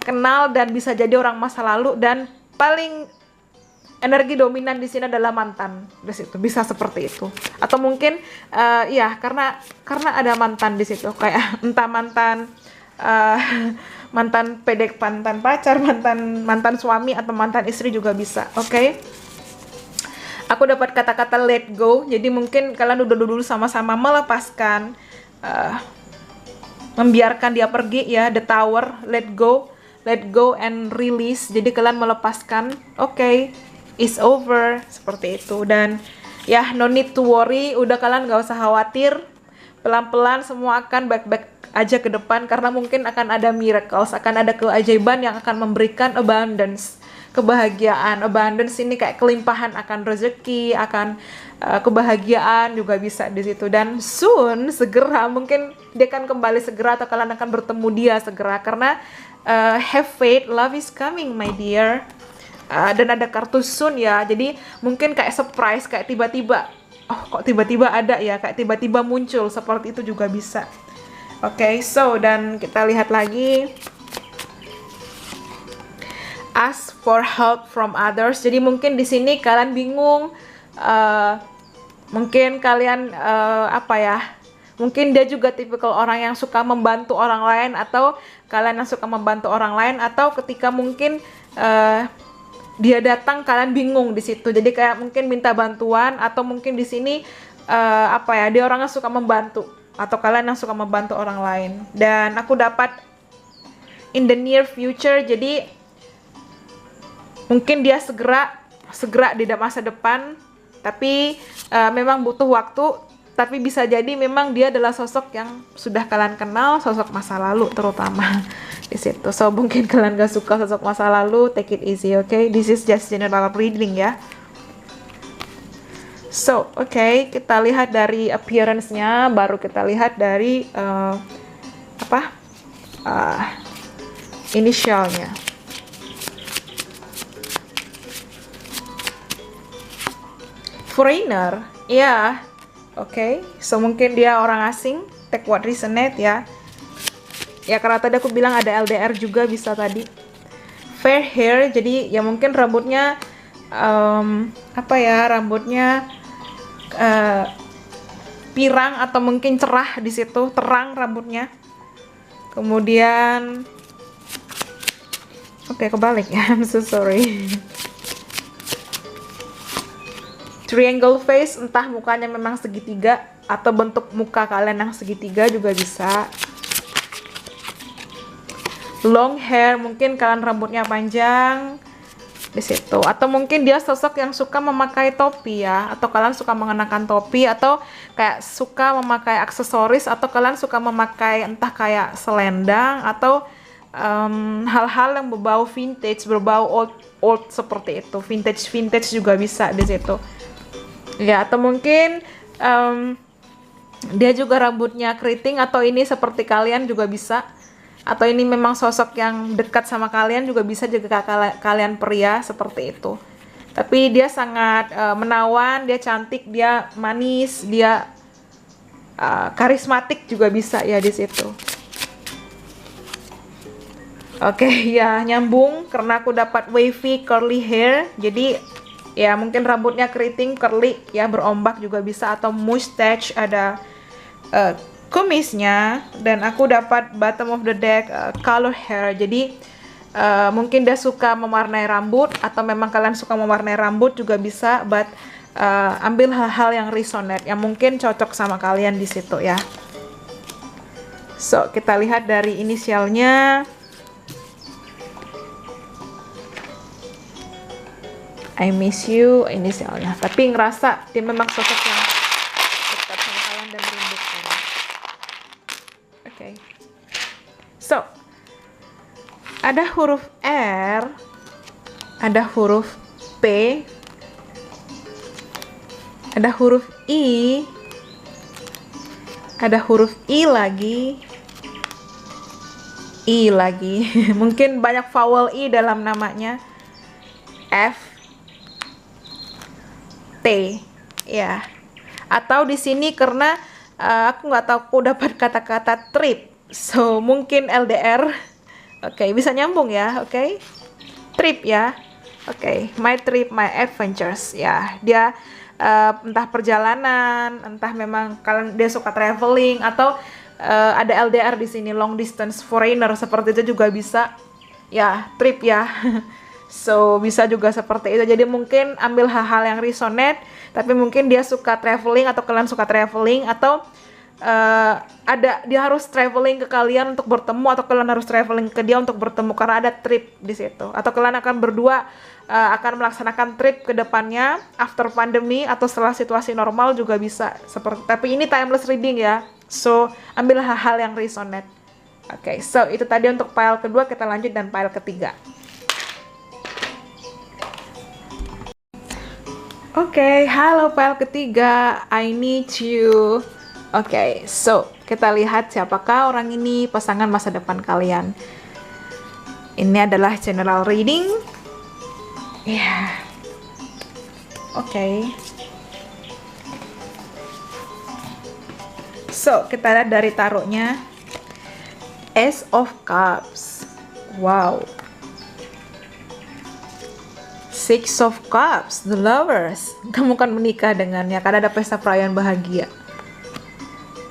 kenal dan bisa jadi orang masa lalu, dan paling energi dominan di sini adalah mantan di situ, bisa seperti itu. Atau mungkin ya karena ada mantan di situ, kayak entah mantan mantan pedek, mantan pacar, mantan suami, atau mantan istri juga bisa. Oke. Aku dapat kata-kata let go. Jadi mungkin kalian udah dulu sama-sama melepaskan, membiarkan dia pergi ya, the tower, let go and release. Jadi kalian melepaskan, oke, it's over, seperti itu. Dan ya, no need to worry, udah kalian gak usah khawatir, pelan-pelan semua akan baik-baik aja ke depan, karena mungkin akan ada miracles, akan ada keajaiban yang akan memberikan abundance, kebahagiaan. Abundance ini kayak kelimpahan akan rezeki, akan kebahagiaan juga bisa di situ. Dan soon, segera, mungkin dia akan kembali segera, atau kalian akan bertemu dia segera, karena have faith, love is coming my dear. Dan ada kartu soon ya, jadi mungkin kayak surprise, kayak tiba-tiba, oh kok tiba-tiba ada ya, kayak tiba-tiba muncul, seperti itu juga bisa. Oke, so dan kita lihat lagi, ask for help from others. Jadi mungkin di sini kalian bingung, mungkin kalian apa ya, mungkin dia juga tipikal orang yang suka membantu orang lain, atau kalian yang suka membantu orang lain, atau ketika mungkin dia datang kalian bingung di situ. Jadi kayak mungkin minta bantuan, atau mungkin di sini apa ya, dia orangnya suka membantu, atau kalian yang suka membantu orang lain. Dan aku dapat in the near future, jadi mungkin dia segera di masa depan, tapi memang butuh waktu. Tapi bisa jadi memang dia adalah sosok yang sudah kalian kenal, sosok masa lalu terutama di situ. So mungkin kalian gak suka sosok masa lalu, take it easy, okay? This is just general reading ya. So okay, kita lihat dari appearance-nya, baru kita lihat dari inisialnya. Foreigner, ya. Oke, so mungkin dia orang asing, take what resonate ya. Ya karena tadi aku bilang ada LDR juga bisa tadi. Fair hair, jadi ya mungkin rambutnya rambutnya pirang, atau mungkin cerah di situ, terang rambutnya. Kemudian oke, kebalik ya, I'm so sorry. Triangle face, entah mukanya memang segitiga, atau bentuk muka kalian yang segitiga juga bisa. Long hair, mungkin kalian rambutnya panjang di situ, atau mungkin dia sosok yang suka memakai topi ya, atau kalian suka mengenakan topi, atau kayak suka memakai aksesoris, atau kalian suka memakai entah kayak selendang, atau hal-hal yang berbau vintage, berbau old seperti itu. Vintage juga bisa di situ. Ya, atau mungkin dia juga rambutnya keriting, atau ini seperti kalian juga bisa. Atau ini memang sosok yang dekat sama kalian juga bisa, juga kalian pria seperti itu. Tapi dia sangat menawan, dia cantik, dia manis, dia karismatik juga bisa ya di situ. Oke, ya nyambung karena aku dapat wavy curly hair. Jadi ya mungkin rambutnya keriting, curly ya, berombak juga bisa, atau mustache, ada kumisnya. Dan aku dapat bottom of the deck color hair. Jadi mungkin dia suka mewarnai rambut, atau memang kalian suka mewarnai rambut juga bisa, but ambil hal-hal yang resonate, yang mungkin cocok sama kalian di situ ya. So, kita lihat dari inisialnya. I miss you, inisialnya. Tapi ngerasa dia memang sosok yang dekat sama kalian dan merindukan. Oke. So, ada huruf R, ada huruf P, ada huruf I, ada huruf I lagi, mungkin banyak vowel I dalam namanya. F, T, ya. Atau di sini karena aku nggak tahu aku dapat kata-kata trip, so mungkin LDR. Oke, bisa nyambung ya. Oke, trip ya. Oke, my trip, my adventures ya. Dia entah perjalanan, entah memang kalian dia suka traveling, atau ada LDR di sini, long distance foreigner, seperti itu juga bisa ya, trip ya. So bisa juga seperti itu. Jadi mungkin ambil hal-hal yang resonate, tapi mungkin dia suka traveling atau kalian suka traveling, atau dia harus traveling ke kalian untuk bertemu, atau kalian harus traveling ke dia untuk bertemu karena ada trip di situ. Atau kalian akan berdua akan melaksanakan trip ke depannya after pandemi atau setelah situasi normal juga bisa seperti. Tapi ini timeless reading ya. So ambil hal-hal yang resonate. Oke, so itu tadi untuk file kedua. Kita lanjut dan file ketiga. Oke, halo file ketiga, I need you. Oke, so kita lihat siapakah orang ini, pasangan masa depan kalian. Ini adalah general reading. Ya, oke. So kita lihat dari tarotnya, Ace of Cups. Wow. Six of Cups, the lovers. Kamu kan menikah dengannya karena ada pesta perayaan bahagia.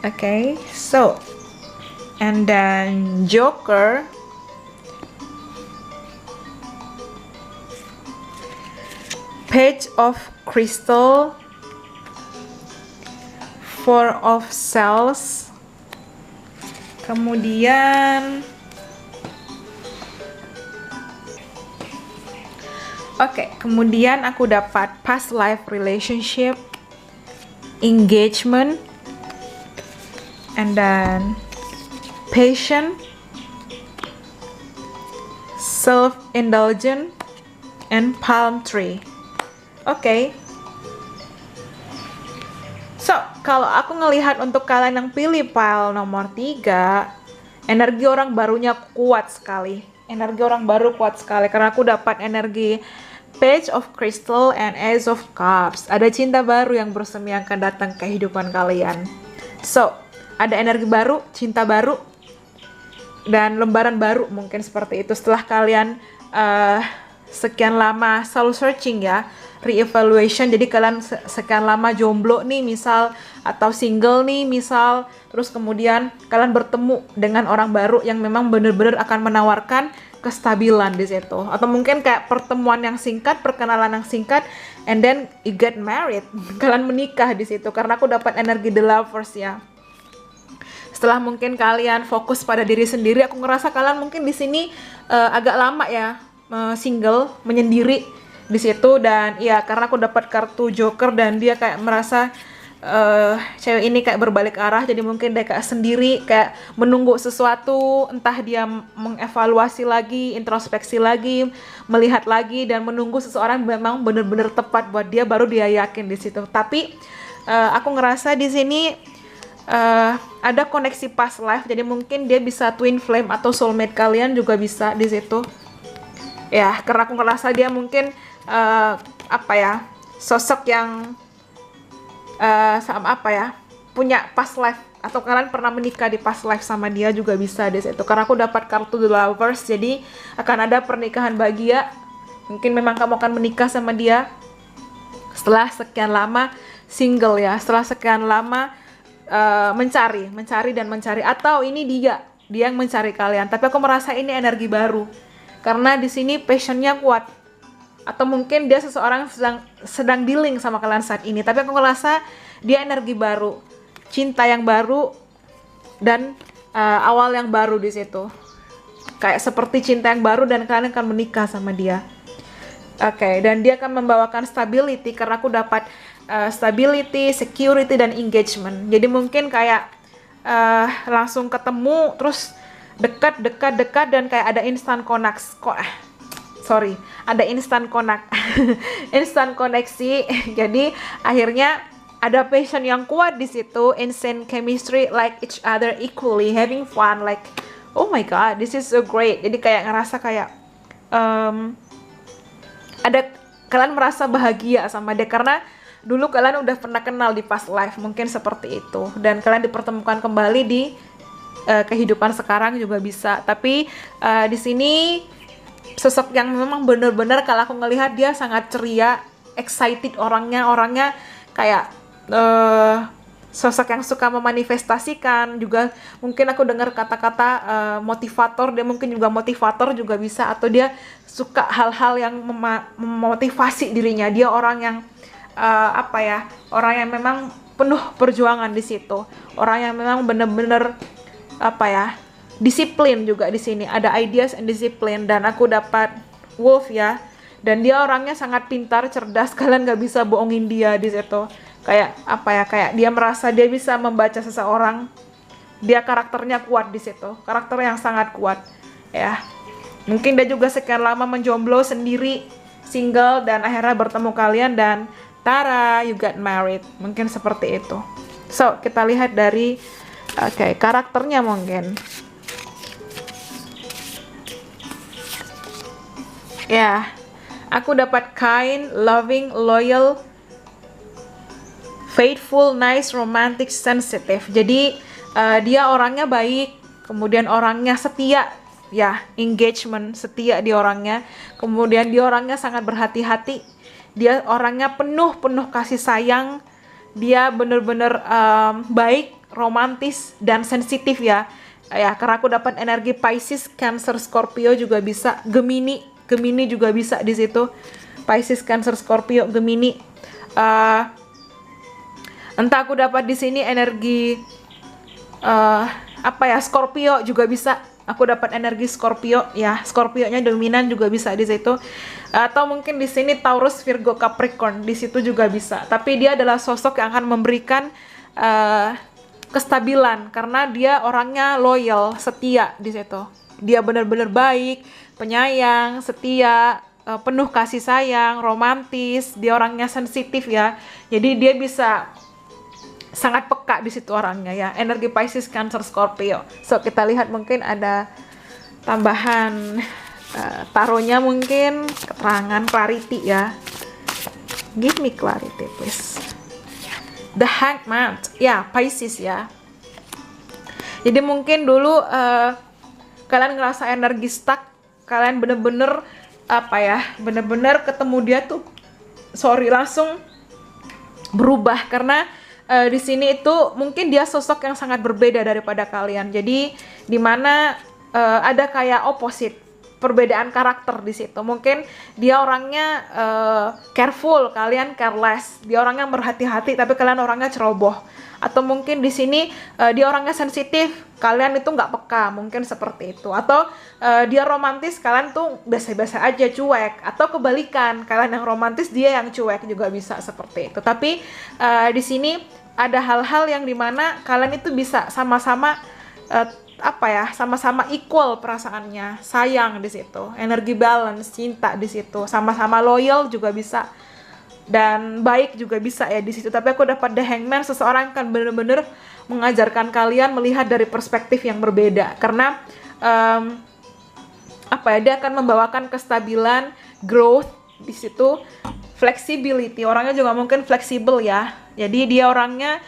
Okay, so and then Joker, Page of Crystal, Four of Shells, kemudian kemudian aku dapat past life relationship, engagement, and then patient, self-indulgent, and palm tree. Oke. So, kalau aku ngelihat untuk kalian yang pilih pile nomor 3, energi orang barunya kuat sekali. Energi orang baru kuat sekali karena aku dapat energi Page of Crystal and Ace of Cups. Ada cinta baru yang bersemi yang akan datang ke kehidupan kalian. So, ada energi baru, cinta baru, dan lembaran baru mungkin seperti itu. Setelah kalian sekian lama soul searching ya, re-evaluation. Jadi kalian sekian lama jomblo nih misal, atau single nih misal, terus kemudian kalian bertemu dengan orang baru yang memang benar-benar akan menawarkan kestabilan di situ, atau mungkin kayak pertemuan yang singkat, perkenalan yang singkat, and then you get married. Kalian menikah di situ karena aku dapat energi the lovers ya. Setelah mungkin kalian fokus pada diri sendiri, aku ngerasa kalian mungkin di sini agak lama ya single, menyendiri di situ. Dan ya karena aku dapat kartu Joker dan dia kayak merasa cewek ini kayak berbalik arah, jadi mungkin dia kayak sendiri, kayak menunggu sesuatu, entah dia mengevaluasi lagi, introspeksi lagi, melihat lagi, dan menunggu seseorang memang benar-benar tepat buat dia, baru dia yakin di situ. Tapi aku ngerasa di sini ada koneksi past life, jadi mungkin dia bisa twin flame atau soulmate kalian juga bisa di situ. Ya, karena aku ngerasa dia mungkin sosok yang punya past life, atau kalian pernah menikah di past life sama dia juga bisa di situ. Karena aku dapat kartu the lovers, jadi akan ada pernikahan bahagia. Mungkin memang kamu akan menikah sama dia setelah sekian lama single ya, setelah sekian lama mencari, atau ini dia yang mencari kalian. Tapi aku merasa ini energi baru karena di sini passionnya kuat. atau mungkin dia seseorang sedang dealing sama kalian saat ini, tapi aku ngerasa dia energi baru, cinta yang baru, dan awal yang baru di situ. Kayak seperti cinta yang baru dan kalian akan menikah sama dia. Oke, dan dia akan membawakan stability karena aku dapat stability, security, dan engagement. Jadi mungkin kayak langsung ketemu, terus dekat, dan kayak ada instant ada instant instant koneksi. Jadi akhirnya ada passion yang kuat di situ, instant chemistry, like each other equally, having fun, like oh my god, this is so great. Jadi kayak ngerasa kayak kalian merasa bahagia sama dia karena dulu kalian udah pernah kenal di past life, mungkin seperti itu, dan kalian dipertemukan kembali di kehidupan sekarang juga bisa. Tapi di sini sosok yang memang benar-benar kalau aku ngelihat dia sangat ceria, excited orangnya kayak sosok yang suka memanifestasikan juga. Mungkin aku dengar kata-kata motivator, dia mungkin juga motivator juga bisa, atau dia suka hal-hal yang memotivasi dirinya. Dia orang yang orang yang memang penuh perjuangan di situ, orang yang memang benar-benar disiplin juga di sini. Ada ideas and discipline, dan aku dapat Wolf ya, dan dia orangnya sangat pintar, cerdas, kalian gak bisa bohongin dia di situ. Kayak kayak dia merasa dia bisa membaca seseorang, dia karakternya kuat di situ, karakter yang sangat kuat ya. Mungkin dia juga sekian lama menjomblo sendiri, single, dan akhirnya bertemu kalian dan tara, you got married, mungkin seperti itu. So kita lihat dari karakternya mungkin. Ya, aku dapat kind, loving, loyal, faithful, nice, romantic, sensitive. Jadi dia orangnya baik, kemudian orangnya setia, ya, engagement, setia di orangnya. Kemudian dia orangnya sangat berhati-hati, dia orangnya penuh kasih sayang, dia bener-bener baik, romantis, dan sensitif ya. Ya, karena aku dapat energi Pisces, Cancer, Scorpio juga bisa, Gemini juga bisa di situ. Pisces, Cancer, Scorpio, Gemini. Entah aku dapat di sini energi Scorpio juga bisa. Aku dapat energi Scorpio ya. Scorpio-nya dominan juga bisa di situ. Atau mungkin di sini Taurus, Virgo, Capricorn di situ juga bisa. Tapi dia adalah sosok yang akan memberikan kestabilan karena dia orangnya loyal, setia di situ. Dia benar-benar baik, penyayang, setia, penuh kasih sayang, romantis. Dia orangnya sensitif ya. Jadi dia bisa sangat peka di situ orangnya ya. Energi Pisces, Cancer, Scorpio. So kita lihat mungkin ada tambahan taronya, mungkin keterangan, clarity ya. Give me clarity please. The Hangman, ya, Pisces ya. Jadi mungkin dulu kalian ngerasa energi stuck, kalian bener-bener bener-bener ketemu dia tuh, langsung berubah karena di sini itu mungkin dia sosok yang sangat berbeda daripada kalian. Jadi dimana ada kayak opposite, perbedaan karakter di situ. Mungkin dia orangnya careful, kalian careless. Dia orangnya berhati-hati, tapi kalian orangnya ceroboh. Atau mungkin di sini dia orangnya sensitif, kalian itu nggak peka, mungkin seperti itu. Atau dia romantis, kalian tuh biasa-biasa aja, cuek. Atau kebalikan, kalian yang romantis, dia yang cuek, juga bisa seperti itu. Tapi di sini ada hal-hal yang dimana kalian itu bisa sama-sama sama-sama equal perasaannya, sayang di situ, energi balance, cinta di situ, sama-sama loyal juga bisa, dan baik juga bisa ya di situ. Tapi aku dapat The Hangman, seseorang kan bener-bener mengajarkan kalian melihat dari perspektif yang berbeda, karena dia akan membawakan kestabilan, growth di situ, flexibility. Orangnya juga mungkin fleksibel ya. Jadi dia orangnya,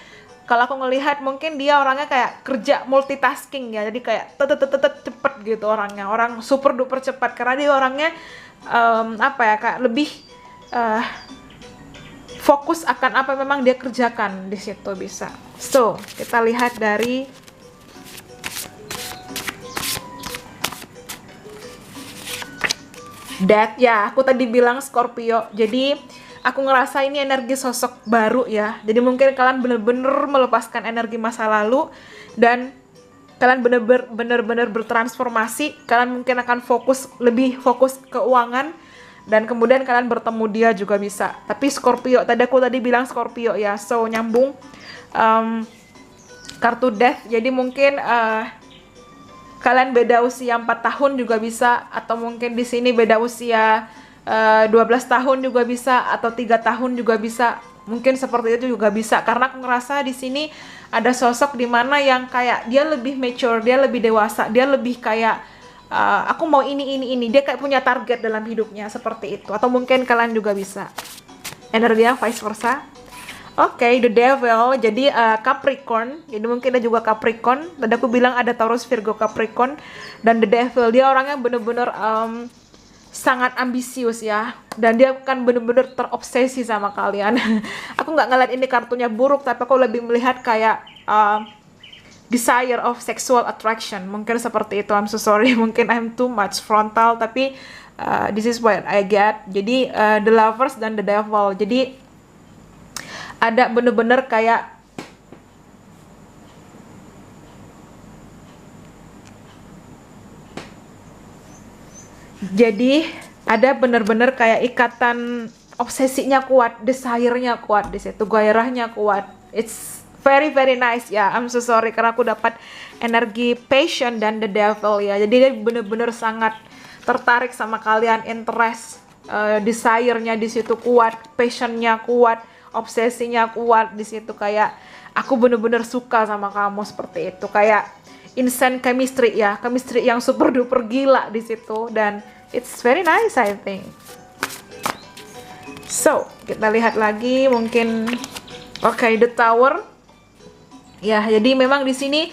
kalau aku ngelihat mungkin dia orangnya kayak kerja multitasking ya. Jadi kayak cepet gitu orangnya. Orang super duper cepat karena dia orangnya kayak lebih fokus akan apa yang memang dia kerjakan di situ bisa. So, kita lihat dari Death, ya aku tadi bilang Scorpio. Jadi aku ngerasa ini energi sosok baru ya. Jadi mungkin kalian bener-bener melepaskan energi masa lalu dan kalian bener-bener bertransformasi. Kalian mungkin akan lebih fokus keuangan, dan kemudian kalian bertemu dia juga bisa. Tapi Scorpio, aku tadi bilang Scorpio ya, so nyambung. Kartu Death, jadi mungkin kalian beda usia 4 tahun juga bisa, atau mungkin di sini beda usia 12 tahun juga bisa, atau 3 tahun juga bisa. Mungkin seperti itu juga bisa, karena aku ngerasa di sini ada sosok di mana yang kayak dia lebih mature, dia lebih dewasa, dia lebih kayak aku mau ini. Dia kayak punya target dalam hidupnya, seperti itu. Atau mungkin kalian juga bisa. Energinya vice versa. Oke, The Devil, jadi Capricorn, jadi mungkin ada juga Capricorn. Tadi aku bilang ada Taurus, Virgo, Capricorn, dan The Devil, dia orangnya bener-bener sangat ambisius ya, dan dia akan bener-bener terobsesi sama kalian. Aku nggak ngeliat ini kartunya buruk, tapi aku lebih melihat kayak desire of sexual attraction, mungkin seperti itu. I'm so sorry, mungkin I'm too much frontal, tapi this is what I get. Jadi The Lovers dan The Devil, jadi ada bener-bener kayak ikatan obsesinya kuat, desire-nya kuat di situ, gairahnya kuat. It's very very nice ya. I'm so sorry karena aku dapat energi passion dan The Devil ya. Jadi dia bener-bener sangat tertarik sama kalian, interest, desire-nya di situ kuat, passion-nya kuat, obsesinya kuat di situ. Kayak aku bener-bener suka sama kamu, seperti itu. Kayak instant chemistry ya, chemistry yang super duper gila di situ, dan it's very nice I think. So kita lihat lagi mungkin. Oke, The Tower ya. Jadi memang di sini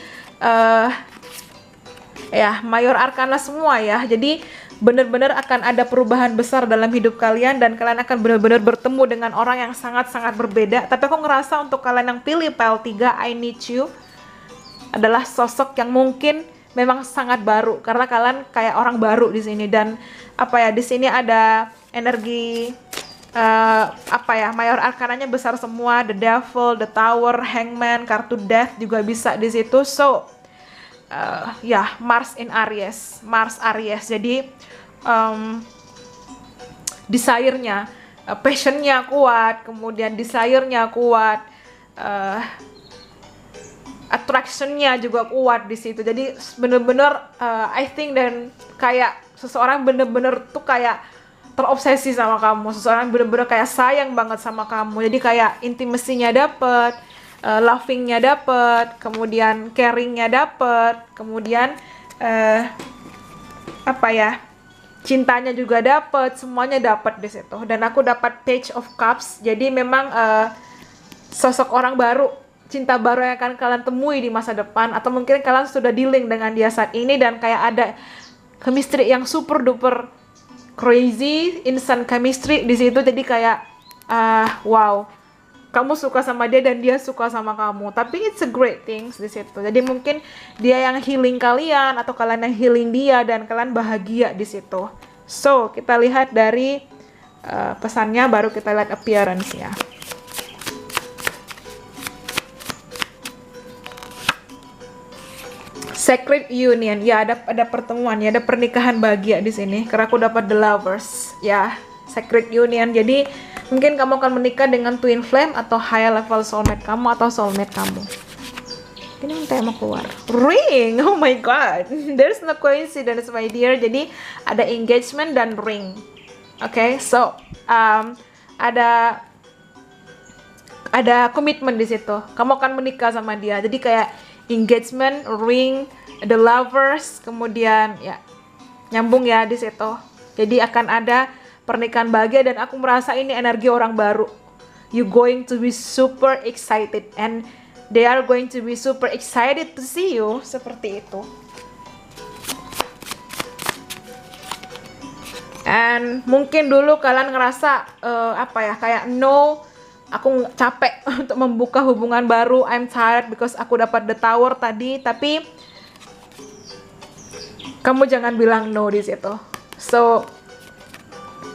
ya mayor arkana semua ya. Jadi benar-benar akan ada perubahan besar dalam hidup kalian, dan kalian akan benar-benar bertemu dengan orang yang sangat-sangat berbeda. Tapi aku ngerasa untuk kalian yang pilih PL3 I Need You adalah sosok yang mungkin memang sangat baru, karena kalian kayak orang baru di sini. Dan di sini ada energi mayor arkananya besar semua. The Devil, The Tower, Hangman, kartu Death juga bisa di situ. So Mars in Aries, jadi desire-nya, passion-nya kuat, kemudian desire-nya kuat, attraction-nya juga kuat di situ. Jadi bener-bener I think, dan kayak seseorang bener-bener tuh kayak terobsesi sama kamu, seseorang bener-bener kayak sayang banget sama kamu. Jadi kayak intimasinya dapet, loving-nya dapet, kemudian caring-nya dapet, kemudian cintanya juga dapet, semuanya dapet di situ. Dan aku dapat Page of Cups, jadi memang sosok orang baru, cinta baru yang akan kalian temui di masa depan, atau mungkin kalian sudah dealing dengan dia saat ini, dan kayak ada chemistry yang super duper crazy, instant chemistry di situ. Jadi kayak wow, kamu suka sama dia dan dia suka sama kamu. Tapi it's a great things di situ. Jadi mungkin dia yang healing kalian, atau kalian yang healing dia, dan kalian bahagia di situ. So kita lihat dari pesannya, baru kita lihat appearance-nya. Sacred Union, ya ada pertemuan, ya ada pernikahan bahagia di sini. Karena aku dapat The Lovers, ya Sacred Union. Jadi mungkin kamu akan menikah dengan twin flame atau high level soulmate kamu, atau soulmate kamu. Ini yang tema keluar. Ring, oh my god, there's no coincidence my dear. Jadi ada engagement dan ring. Oke, so ada komitmen di situ. Kamu akan menikah sama dia. Jadi kayak engagement, ring, The Lovers, kemudian ya nyambung ya di situ. Jadi akan ada pernikahan bahagia, dan aku merasa ini energi orang baru. You going to be super excited, and they are going to be super excited to see you, seperti itu. And mungkin dulu kalian ngerasa kayak no, aku capek untuk membuka hubungan baru, I'm tired because aku dapat The Tower tadi. Tapi kamu jangan bilang no di situ. So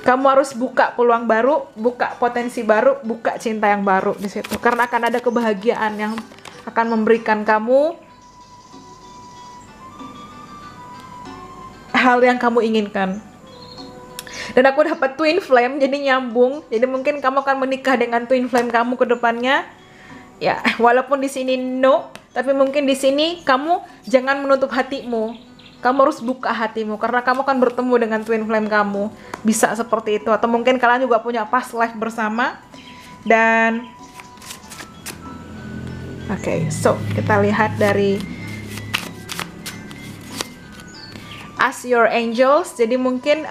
Kamu harus buka peluang baru, buka potensi baru, buka cinta yang baru di situ. Karena akan ada kebahagiaan yang akan memberikan kamu hal yang kamu inginkan. Dan aku dapat twin flame, jadi nyambung. Jadi mungkin kamu akan menikah dengan twin flame kamu ke depannya. Ya, walaupun di sini no, tapi mungkin di sini kamu jangan menutup hatimu. Kamu harus buka hatimu karena kamu akan bertemu dengan twin flame kamu. Bisa seperti itu, atau mungkin kalian juga punya past life bersama. Dan oke, so kita lihat dari Ask Your Angels. Jadi mungkin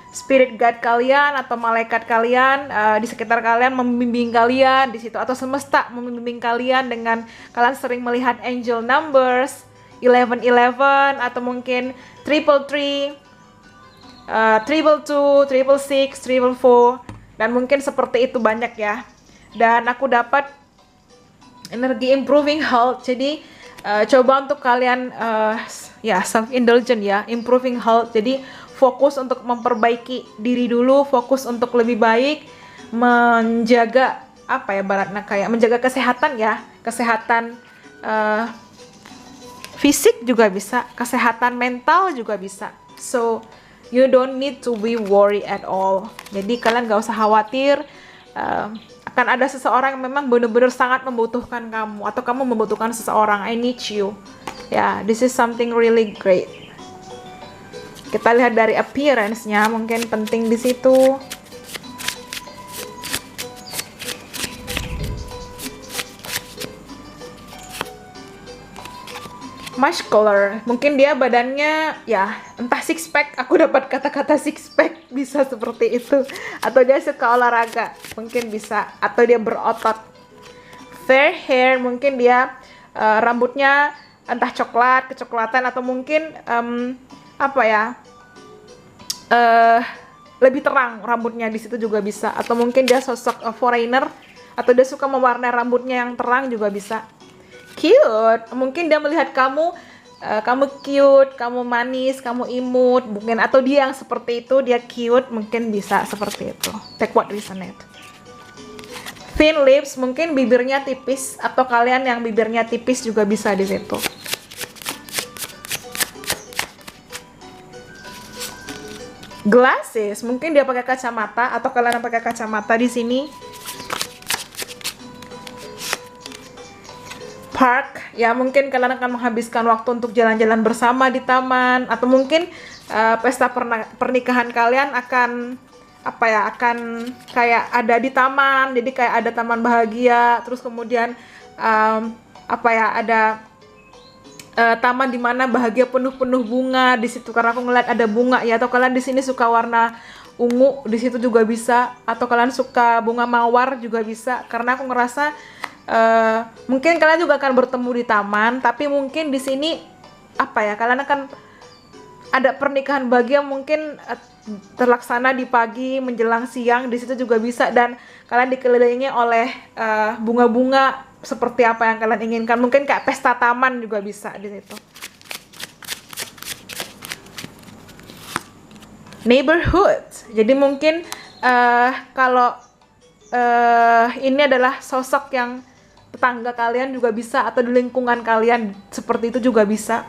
spirit guide kalian atau malaikat kalian di sekitar kalian membimbing kalian di situ, atau semesta membimbing kalian dengan kalian sering melihat angel numbers 1111 atau mungkin 333, 222, 666, 444, dan mungkin seperti itu banyak ya. Dan aku dapat energi improving health. Jadi coba untuk kalian ya self indulgent ya, improving health. Jadi fokus untuk memperbaiki diri dulu, fokus untuk lebih baik, menjaga apa ya baratnya, kayak menjaga kesehatan ya, kesehatan fisik juga bisa, kesehatan mental juga bisa. So you don't need to be worried at all. Jadi kalian gak usah khawatir akan ada seseorang yang memang benar-benar sangat membutuhkan kamu, atau kamu membutuhkan seseorang. I need you. Yeah, this is something really great. Kita lihat dari appearance-nya, mungkin penting di situ. Muscular, mungkin dia badannya ya entah six pack, aku dapat kata-kata six pack, bisa seperti itu. Atau dia suka olahraga, mungkin bisa. Atau dia berotot. Fair hair, mungkin dia rambutnya entah coklat, kecoklatan, atau mungkin apa ya, lebih terang rambutnya di situ juga bisa. Atau mungkin dia sosok foreigner, atau dia suka mewarnai rambutnya yang terang juga bisa. Cute, mungkin dia melihat kamu kamu cute, kamu manis, kamu imut, mungkin. Atau dia yang seperti itu, dia cute, mungkin bisa seperti itu. Take what resonate. Thin lips, mungkin bibirnya tipis, atau kalian yang bibirnya tipis juga bisa di situ. Glasses, mungkin dia pakai kacamata, atau kalian yang pakai kacamata di sini. Park, ya mungkin kalian akan menghabiskan waktu untuk jalan-jalan bersama di taman, atau mungkin pesta pernikahan kalian akan apa ya, akan kayak ada di taman. Jadi kayak ada taman bahagia, terus kemudian apa ya, ada taman di mana bahagia penuh-penuh bunga di situ, karena aku ngeliat ada bunga ya. Atau kalian di sini suka warna ungu, di situ juga bisa. Atau kalian suka bunga mawar juga bisa, karena aku ngerasa mungkin kalian juga akan bertemu di taman. Tapi mungkin di sini apa ya, kalian akan ada pernikahan bahagia, mungkin terlaksana di pagi menjelang siang, di situ juga bisa. Dan kalian dikelilingi oleh bunga-bunga seperti apa yang kalian inginkan. Mungkin kayak pesta taman juga bisa di situ. Neighborhood, jadi mungkin kalau ini adalah sosok yang tetangga kalian juga bisa, atau di lingkungan kalian seperti itu juga bisa.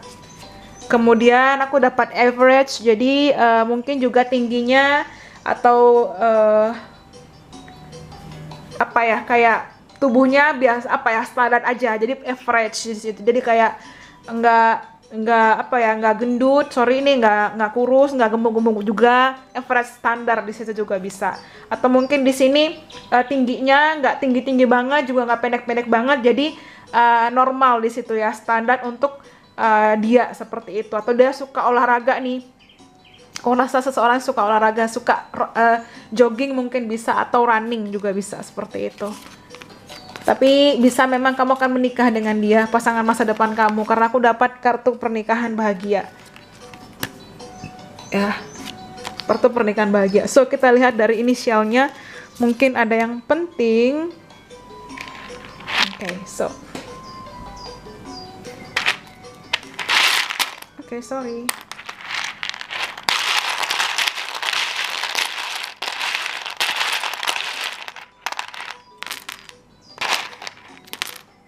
Kemudian aku dapat average, jadi mungkin juga tingginya atau apa ya, kayak tubuhnya biasa, apa ya, standar aja. Jadi average di situ. Jadi kayak enggak apa ya, enggak gendut, sorry ini enggak kurus, enggak gemuk-gemuk juga. Average standar di situ juga bisa. Atau mungkin di sini tingginya enggak tinggi-tinggi banget, juga enggak pendek-pendek banget. Jadi normal di situ ya, standar untuk dia seperti itu. Atau dia suka olahraga nih. Kalau rasa seseorang suka olahraga, suka jogging mungkin bisa, atau running juga bisa seperti itu. Tapi bisa memang kamu akan menikah dengan dia, pasangan masa depan kamu, karena aku dapat kartu pernikahan bahagia. Ya, kartu pernikahan bahagia. So kita lihat dari inisialnya, mungkin ada yang penting. Sorry.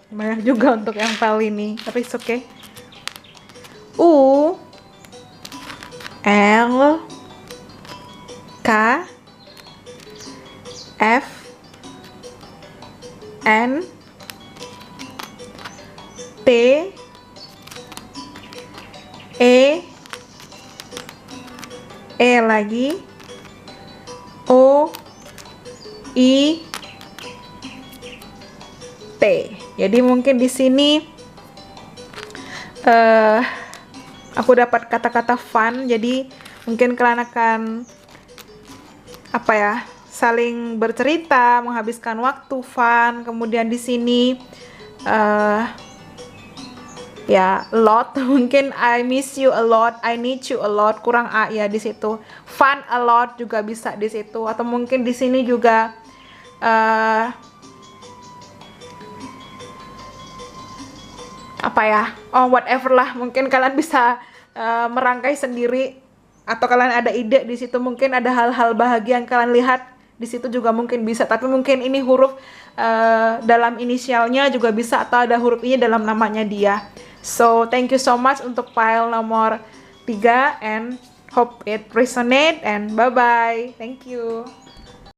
Banyak juga untuk yang file ini, tapi it's okay. U L K F N T E lagi, O I T. Jadi mungkin di sini aku dapat kata-kata fun. Jadi mungkin kalian akan apa ya, saling bercerita, menghabiskan waktu fun. Kemudian di sini ya lot, mungkin I miss you a lot, I need you a lot, kurang a ya di situ. Fun a lot juga bisa di situ, atau mungkin di sini juga apa ya, oh whatever lah, mungkin kalian bisa merangkai sendiri, atau kalian ada ide di situ, mungkin ada hal-hal bahagia yang kalian lihat di situ juga mungkin bisa. Tapi mungkin ini huruf dalam inisialnya juga bisa, atau ada huruf ini dalam namanya dia. So thank you so much untuk file nomor 3 and hope it resonate and bye bye. Thank you.